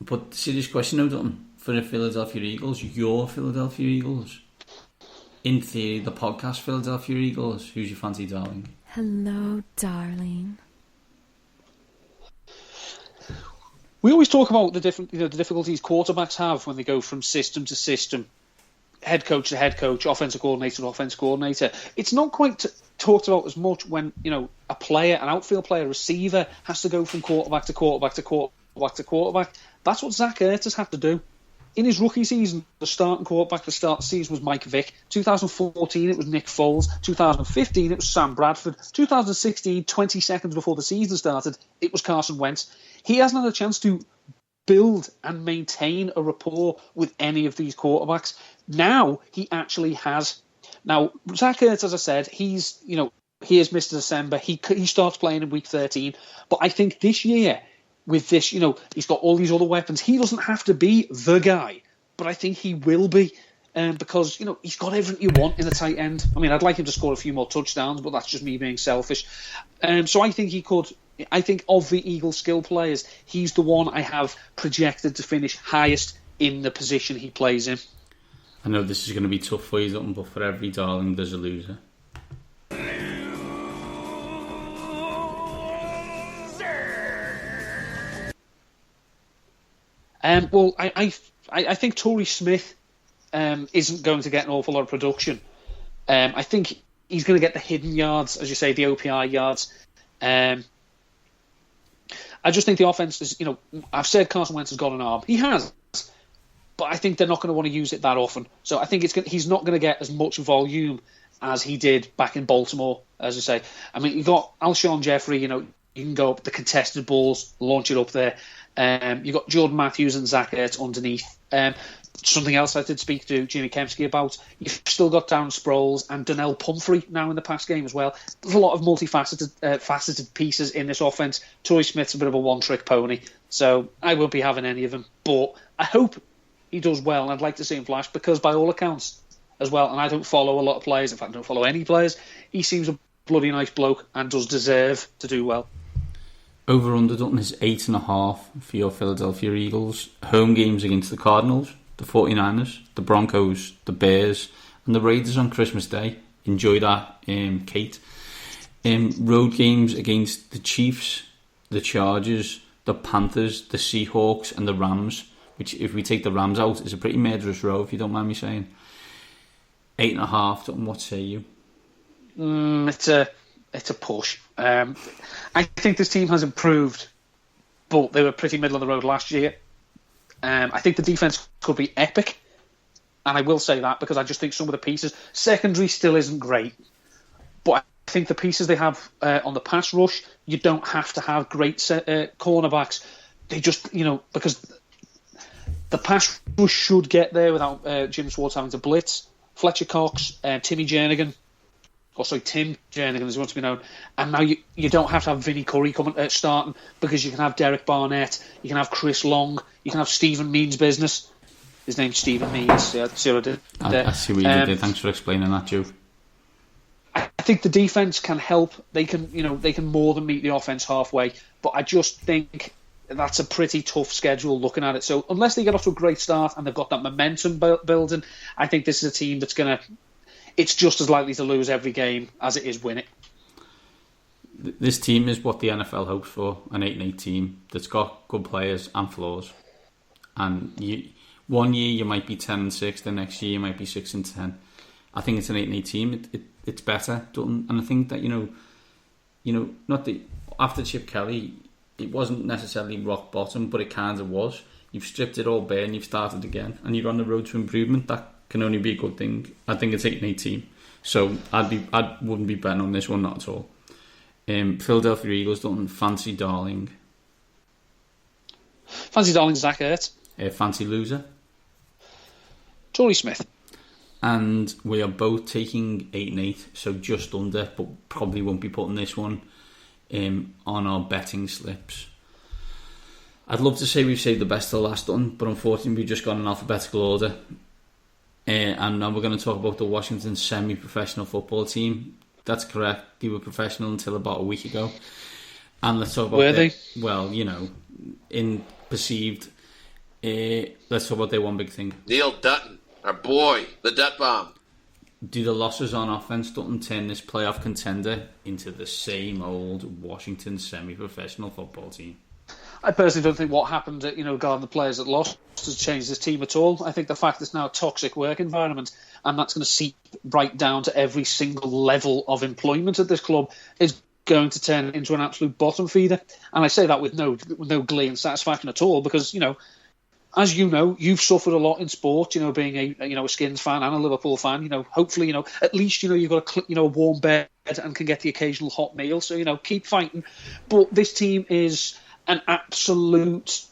But serious question, though, Dutton, for the Philadelphia Eagles, your Philadelphia Eagles, in theory, the podcast Philadelphia Eagles, who's your fancy darling? Hello, darling. We always talk about the difficulties quarterbacks have when they go from system to system, head coach to head coach, offensive coordinator to offensive coordinator. It's not quite talked about as much when a player, an outfield player, receiver, has to go from quarterback to quarterback to quarterback to quarterback. That's what Zach Ertz has had to do. In his rookie season, the starting quarterback to start the season was Mike Vick. 2014, it was Nick Foles. 2015, it was Sam Bradford. 2016, 20 seconds before the season started, it was Carson Wentz. He hasn't had a chance to build and maintain a rapport with any of these quarterbacks. Now he actually has. Now, Zach Ertz, as I said, he is Mr. December. He starts playing in week 13. But I think this year, with this, he's got all these other weapons. He doesn't have to be the guy, but I think he will be because, he's got everything you want in a tight end. I mean, I'd like him to score a few more touchdowns, but that's just me being selfish. So I think he could. I think of the Eagles skill players, he's the one I have projected to finish highest in the position he plays in. I know this is going to be tough for you, but for every darling, there's a loser. Well, I think Torrey Smith isn't going to get an awful lot of production. I think he's going to get the hidden yards, as you say, the OPI yards. I just think the offense is, I've said Carson Wentz has got an arm. He has. But I think they're not going to want to use it that often. So I think he's not going to get as much volume as he did back in Baltimore, as I say. I mean, you've got Alshon Jeffrey, you can go up the contested balls, launch it up there. You've got Jordan Matthews and Zach Ertz underneath. Something else I did speak to Jimmy Kempski about, you've still got Darren Sproles and Donnell Pumphrey now in the pass game as well. There's a lot of faceted pieces in this offense. Torrey Smith's a bit of a one-trick pony, so I won't be having any of them. But I hope he does well, and I'd like to see him flash, because by all accounts as well, and I don't follow a lot of players, in fact I don't follow any players, he seems a bloody nice bloke and does deserve to do well. Over-under, Dutton, is 8.5 for your Philadelphia Eagles. Home games against the Cardinals, the 49ers, the Broncos, the Bears, and the Raiders on Christmas Day. Enjoy that, Kate. Road games against the Chiefs, the Chargers, the Panthers, the Seahawks, and the Rams, which, if we take the Rams out, is a pretty murderous row, if you don't mind me saying. 8.5, Dutton, what say you? It's a push. I think this team has improved, but they were pretty middle of the road last year. I think the defense could be epic, and I will say that because I just think some of the pieces, secondary still isn't great, but I think the pieces they have on the pass rush, you don't have to have great cornerbacks. They just, because the pass rush should get there without Jim Schwartz having to blitz. Fletcher Cox, Tim Jernigan, as he wants to be known. And now you don't have to have Vinnie Curry starting, because you can have Derek Barnett, you can have Chris Long, you can have Stephen Means Business. His name's Stephen Means. Yeah, see what I did there? I see what you did. Thanks for explaining that, Joe. I think the defense can help. They can more than meet the offense halfway. But I just think that's a pretty tough schedule looking at it. So unless they get off to a great start and they've got that momentum building, I think this is a team that's going to... It's just as likely to lose every game as it is win it. This team is what the NFL hopes for, an 8-8 team that's got good players and flaws. And one year you might be 10-6, the next year you might be 6-10. I think it's an 8-8 team. It's better, and I think that not the after Chip Kelly, it wasn't necessarily rock bottom, but it kind of was. You've stripped it all bare and you've started again, and you're on the road to improvement. That can only be a good thing. I think it's 8-8 team, so I wouldn't be betting on this one, not at all. Philadelphia Eagles, don't fancy darling. Fancy darling Zach Ertz. Fancy loser. Torrey Smith. And we are both taking 8-8, so just under, but probably won't be putting this one on our betting slips. I'd love to say we've saved the best till last one, but unfortunately we've just gone in alphabetical order. And now we're going to talk about the Washington semi-professional football team. That's correct. They were professional until about a week ago. And let's talk about they? Well, in perceived. Let's talk about their one big thing. Neil Dutton, our boy, the Dutt Bomb. Do the losses on offense Dutton turn this playoff contender into the same old Washington semi-professional football team? I personally don't think what happened at, regarding the players that lost has changed this team at all. I think the fact it's now a toxic work environment, and that's going to seep right down to every single level of employment at this club, is going to turn into an absolute bottom feeder. And I say that with no glee and satisfaction at all, because, as you know, you've suffered a lot in sport, being a Skins fan and a Liverpool fan. Hopefully, at least, you've got a warm bed and can get the occasional hot meal. So, keep fighting. But this team is an absolute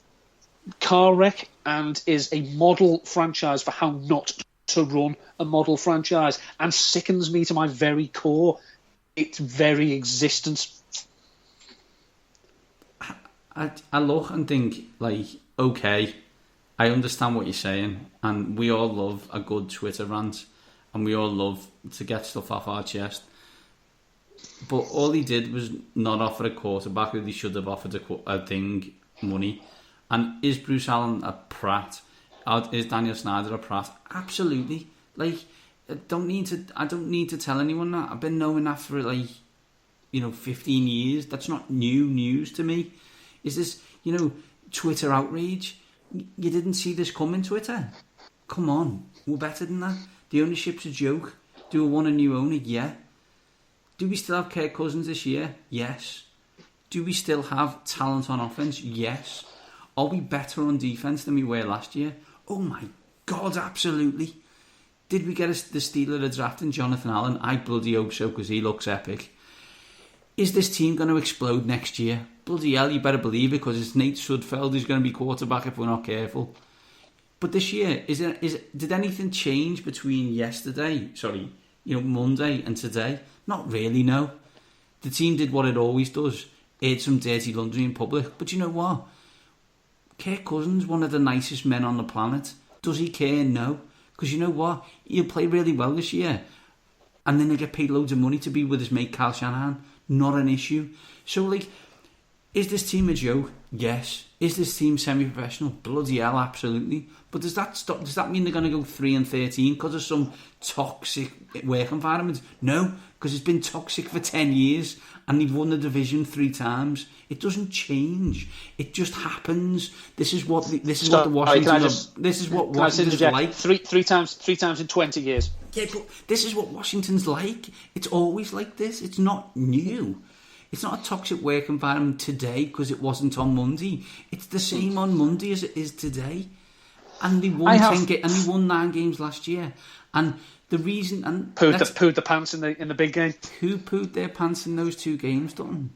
car wreck and is a model franchise for how not to run a model franchise, and sickens me to my very core, its very existence. I look and think, okay, I understand what you're saying, and we all love a good Twitter rant, and we all love to get stuff off our chest. But all he did was not offer a quarterback who they should have offered money. And is Bruce Allen a prat? Is Daniel Snyder a prat? Absolutely. I don't need to tell anyone that. I've been knowing that for 15 years. That's not new news to me. Is this, Twitter outrage? You didn't see this coming, Twitter? Come on, we're better than that. The ownership's a joke. Do we want a new owner? Yeah. Do we still have Kirk Cousins this year? Yes. Do we still have talent on offense? Yes. Are we better on defense than we were last year? Oh my God, absolutely. Did we get the steal of the draft in Jonathan Allen? I bloody hope so, because he looks epic. Is this team going to explode next year? Bloody hell, you better believe it, because it's Nate Sudfeld who's going to be quarterback if we're not careful. But this year, did anything change between Monday and today? Not really, no. The team did what it always does. Aired some dirty laundry in public. But you know what? Kirk Cousins, one of the nicest men on the planet. Does he care? No. Because you know what? He'll play really well this year. And then he'll get paid loads of money to be with his mate Kyle Shanahan. Not an issue. So, is this team a joke? Yes. Is this team semi-professional? Bloody hell, absolutely. But does that mean they're going to go 3-13 because of some toxic work environment? No, because it's been toxic for 10 years and they've won the division 3 times. It doesn't change. It just happens. This is what Washington's like. Three times in 20 years. Yeah, but this is what Washington's like. It's always like this. It's not new. It's not a toxic work environment today because it wasn't on Monday. It's the same on Monday as it is today. And they won 9 games last year. And the reason pooed the pants in the big game. Who pooed their pants in those 2 games, Dutton?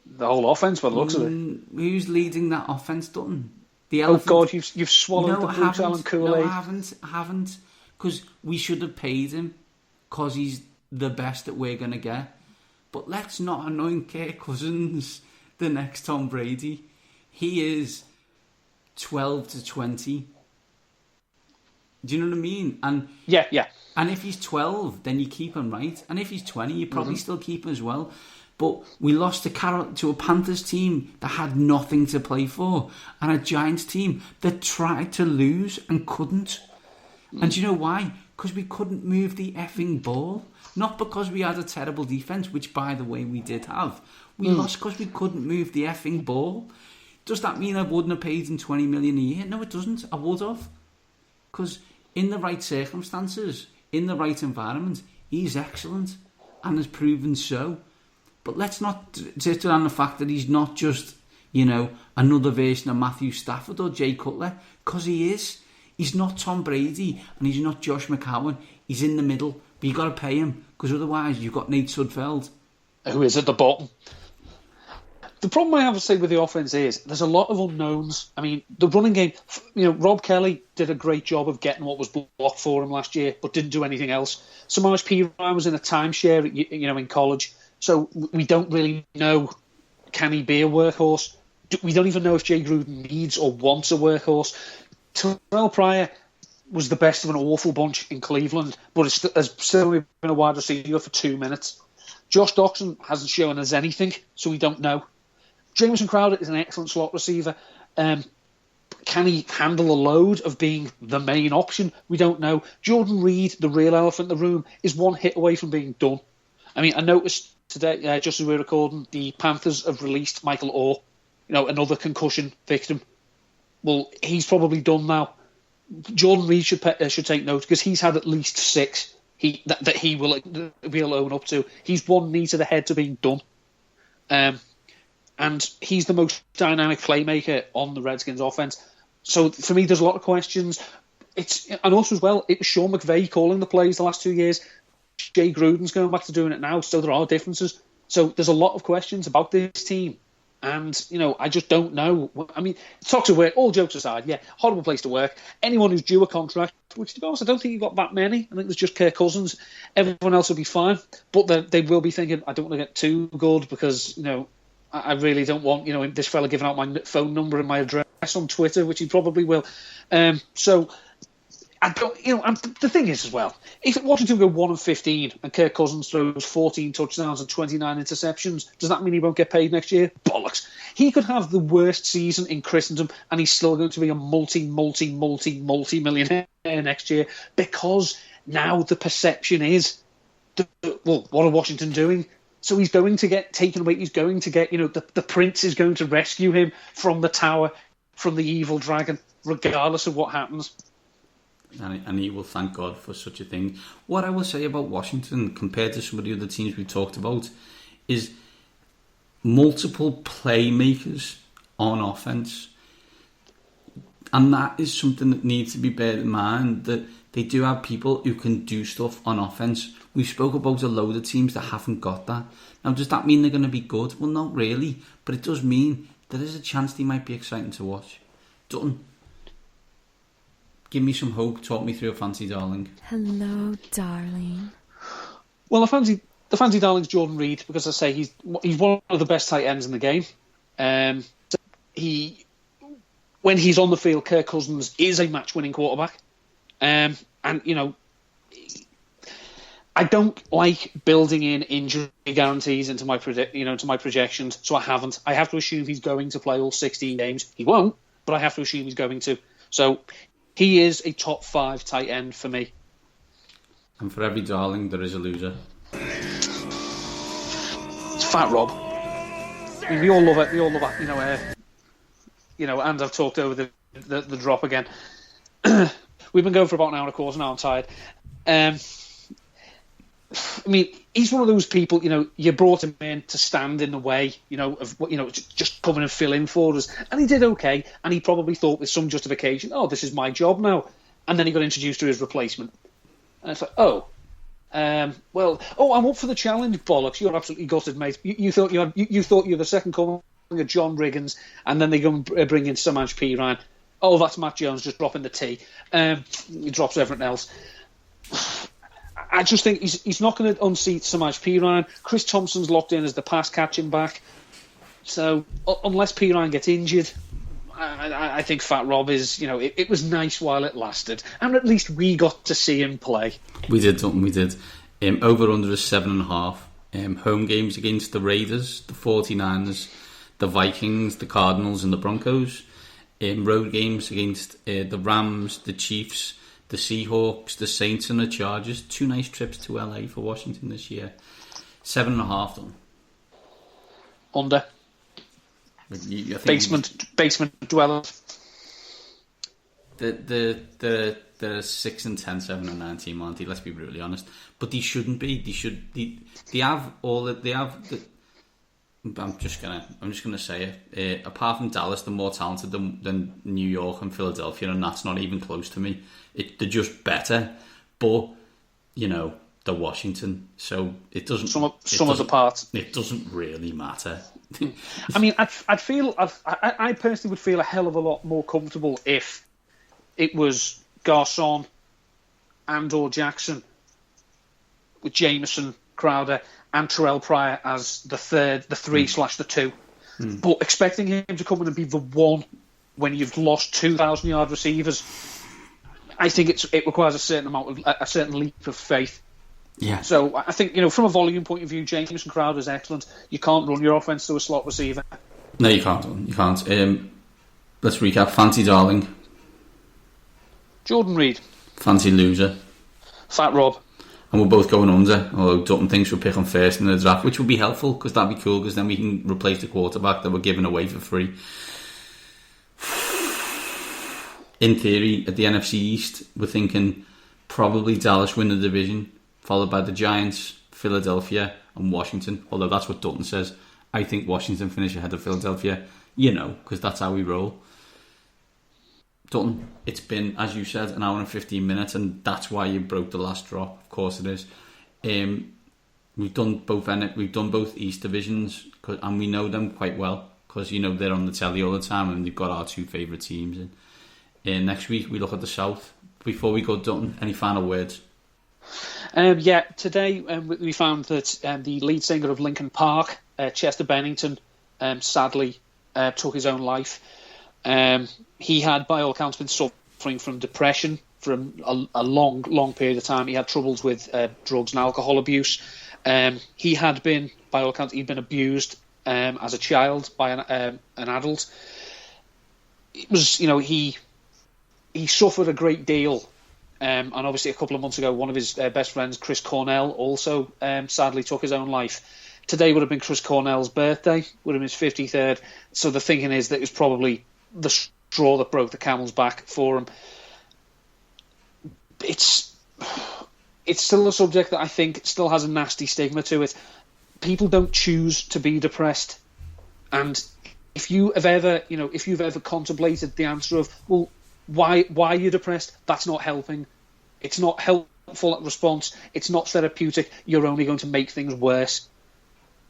The whole offense, by the looks of it. Who's leading that offense, Dutton? The elephant. Oh God, you've swallowed the Bruce Allen Kool-Aid. No, I haven't. Because we should have paid him because he's the best that we're going to get. But let's not anoint Kirk Cousins the next Tom Brady. He is 12-20. Do you know what I mean? And yeah. And if he's 12, then you keep him, right? And if he's 20, you probably still keep him as well. But we lost to a Panthers team that had nothing to play for, and a Giants team that tried to lose and couldn't. And do you know why? Because we couldn't move the effing ball. Not because we had a terrible defence, which, by the way, we did have. We lost because we couldn't move the effing ball. Does that mean I wouldn't have paid him $20 million a year? No, it doesn't. I would have. Because in the right circumstances, in the right environment, he's excellent and has proven so. But let's not sit on the fact that he's not just, another version of Matthew Stafford or Jay Cutler, because he is. He's not Tom Brady and he's not Josh McCown. He's in the middle, but you've got to pay him, because otherwise you've got Nate Sudfeld, who is at the bottom. The problem I have to say with the offense is there's a lot of unknowns. I mean, the running game, Rob Kelly did a great job of getting what was blocked for him last year, but didn't do anything else. Samaj P. Ryan was in a timeshare, in college, so we don't really know, can he be a workhorse? We don't even know if Jay Gruden needs or wants a workhorse. Terrell Pryor was the best of an awful bunch in Cleveland, but has still only been a wide receiver for 2 minutes. Josh Doxson hasn't shown us anything, so we don't know. Jamison Crowder is an excellent slot receiver. Can he handle a load of being the main option? We don't know. Jordan Reed, the real elephant in the room, is one hit away from being done. I mean, I noticed today, just as we're recording, the Panthers have released Michael Orr, another concussion victim. Well, he's probably done now. Jordan Reed should take note, because he's had at least 6 that he will own up to. He's one knee to the head to being done. And he's the most dynamic playmaker on the Redskins offense. So for me, there's a lot of questions. And also as well, it was Sean McVay calling the plays the last 2 years. Jay Gruden's going back to doing it now, so there are differences. So there's a lot of questions about this team. And, I just don't know. I mean, talks of work, all jokes aside, yeah, horrible place to work. Anyone who's due a contract, which to be honest, I don't think you've got that many. I think there's just Kirk Cousins. Everyone else will be fine. But they will be thinking, I don't want to get too good because, I really don't want, this fella giving out my phone number and my address on Twitter, which he probably will. So I don't, and the thing is as well, if Washington go 1-15 and Kirk Cousins throws 14 touchdowns and 29 interceptions, does that mean he won't get paid next year? Bollocks. He could have the worst season in Christendom and he's still going to be a multi-millionaire next year, because now the perception is, what are Washington doing? So he's going to get taken away. He's going to get, the prince is going to rescue him from the tower, from the evil dragon, regardless of what happens. And he will thank God for such a thing. What I will say about Washington, compared to some of the other teams we've talked about, is multiple playmakers on offense. And that is something that needs to be bear in mind, that they do have people who can do stuff on offense. We spoke about a load of teams that haven't got that. Now, does that mean they're going to be good? Well, not really. But it does mean there is a chance they might be exciting to watch. Dutton, give me some hope. Talk me through a fancy darling. Hello, darling. Well, the fancy darling's Jordan Reed, because I say he's one of the best tight ends in the game. When he's on the field, Kirk Cousins is a match-winning quarterback. And I don't like building in injury guarantees into my projections, so I haven't. I have to assume he's going to play all 16 games. He won't, but I have to assume he's going to. So he is a top 5 tight end for me. And for every darling, there is a loser. It's Fat Rob. I mean, we all love it. We all love it. And I've talked over the drop again. We've been going for about an hour and a quarter now. I'm tired. I mean, he's one of those people, you brought him in to stand in the way, just come in and fill in for us. And he did okay. And he probably thought with some justification, this is my job now. And then he got introduced to his replacement. And it's like, I'm up for the challenge, bollocks. You're absolutely gutted, mate. You thought you were the second coming of John Riggins, and then they go and bring in Samaj P. Ryan. Oh, that's Matt Jones just dropping the T. He drops everything else. I just think he's not going to unseat Samaj P. Ryan. Chris Thompson's locked in as the pass catching back. So unless P. Ryan gets injured, I think Fat Rob is, it was nice while it lasted. And at least we got to see him play. We did, something we did. Over under is 7.5. Home games against the Raiders, the 49ers, the Vikings, the Cardinals and the Broncos. Road games against the Rams, the Chiefs, the Seahawks, the Saints and the Chargers. 2 nice trips to LA for Washington this year. 7.5 done. Under. Basement dwellers. the 6 and 10, 7 and 9 team, aren't they? Let's be brutally honest. But they shouldn't be. They have all that. They have the. I'm just gonna say it. Apart from Dallas, they're more talented than New York and Philadelphia, and that's not even close to me. They're just better, but they're Washington, so it doesn't. Some of the parts. It doesn't really matter. I mean, I personally would feel a hell of a lot more comfortable if it was Garcon and/or Jackson with Jameson, Crowder, and Terrell Pryor as the 3/2. But expecting him to come in and be the one when you've lost 2,000-yard receivers, I think it requires a certain leap of faith. Yeah. So I think from a volume point of view, Jameson, Crowder is excellent. You can't run your offense to a slot receiver. No, you can't. You can't. Let's recap. Fancy darling. Jordan Reed. Fancy loser. Fat Rob. And we're both going under, although Dutton thinks we'll pick on first in the draft, which would be helpful, because that'd be cool, because then we can replace the quarterback that we're giving away for free. In theory, at the NFC East, we're thinking probably Dallas win the division, followed by the Giants, Philadelphia, and Washington, although that's what Dutton says. I think Washington finish ahead of Philadelphia, because that's how we roll. Dutton, it's been, as you said, an hour and 15 minutes, and that's why you broke the last drop. Of course it is. We've done both East divisions, and we know them quite well, because they're on the telly all the time, and we've got our two favourite teams in. Next week we look at the South. Before we go, Dutton, any final words? Today we found that the lead singer of Linkin Park, Chester Bennington, sadly took his own life. He had, by all accounts, been suffering from depression for a long period of time. He had troubles with drugs and alcohol abuse. He had been, by all accounts, he'd been abused as a child by an adult. It was, he suffered a great deal. And obviously, a couple of months ago, one of his best friends, Chris Cornell, also sadly took his own life. Today would have been Chris Cornell's birthday, would have been his 53rd. So the thinking is that it was probably the straw that broke the camel's back for him. It's still a subject that I think still has a nasty stigma to it. People don't choose to be depressed, and if you've ever contemplated the answer of, well, why are you depressed? That's not helping. It's not helpful response. It's not therapeutic. You're only going to make things worse.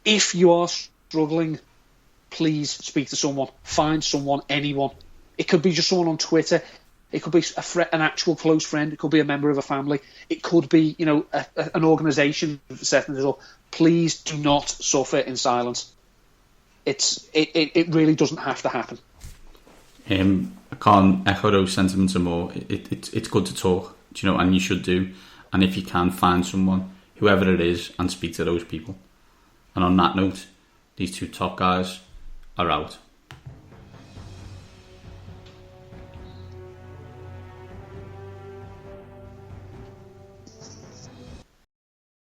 If you are struggling, please speak to someone. Find someone, anyone. It could be just someone on Twitter. It could be an actual close friend. It could be a member of a family. It could be, an organisation setting it up. Please do not suffer in silence. It really doesn't have to happen. I can't echo those sentiments more. It's good to talk, and you should do. And if you can, find someone, whoever it is, and speak to those people. And on that note, these two top guys are out.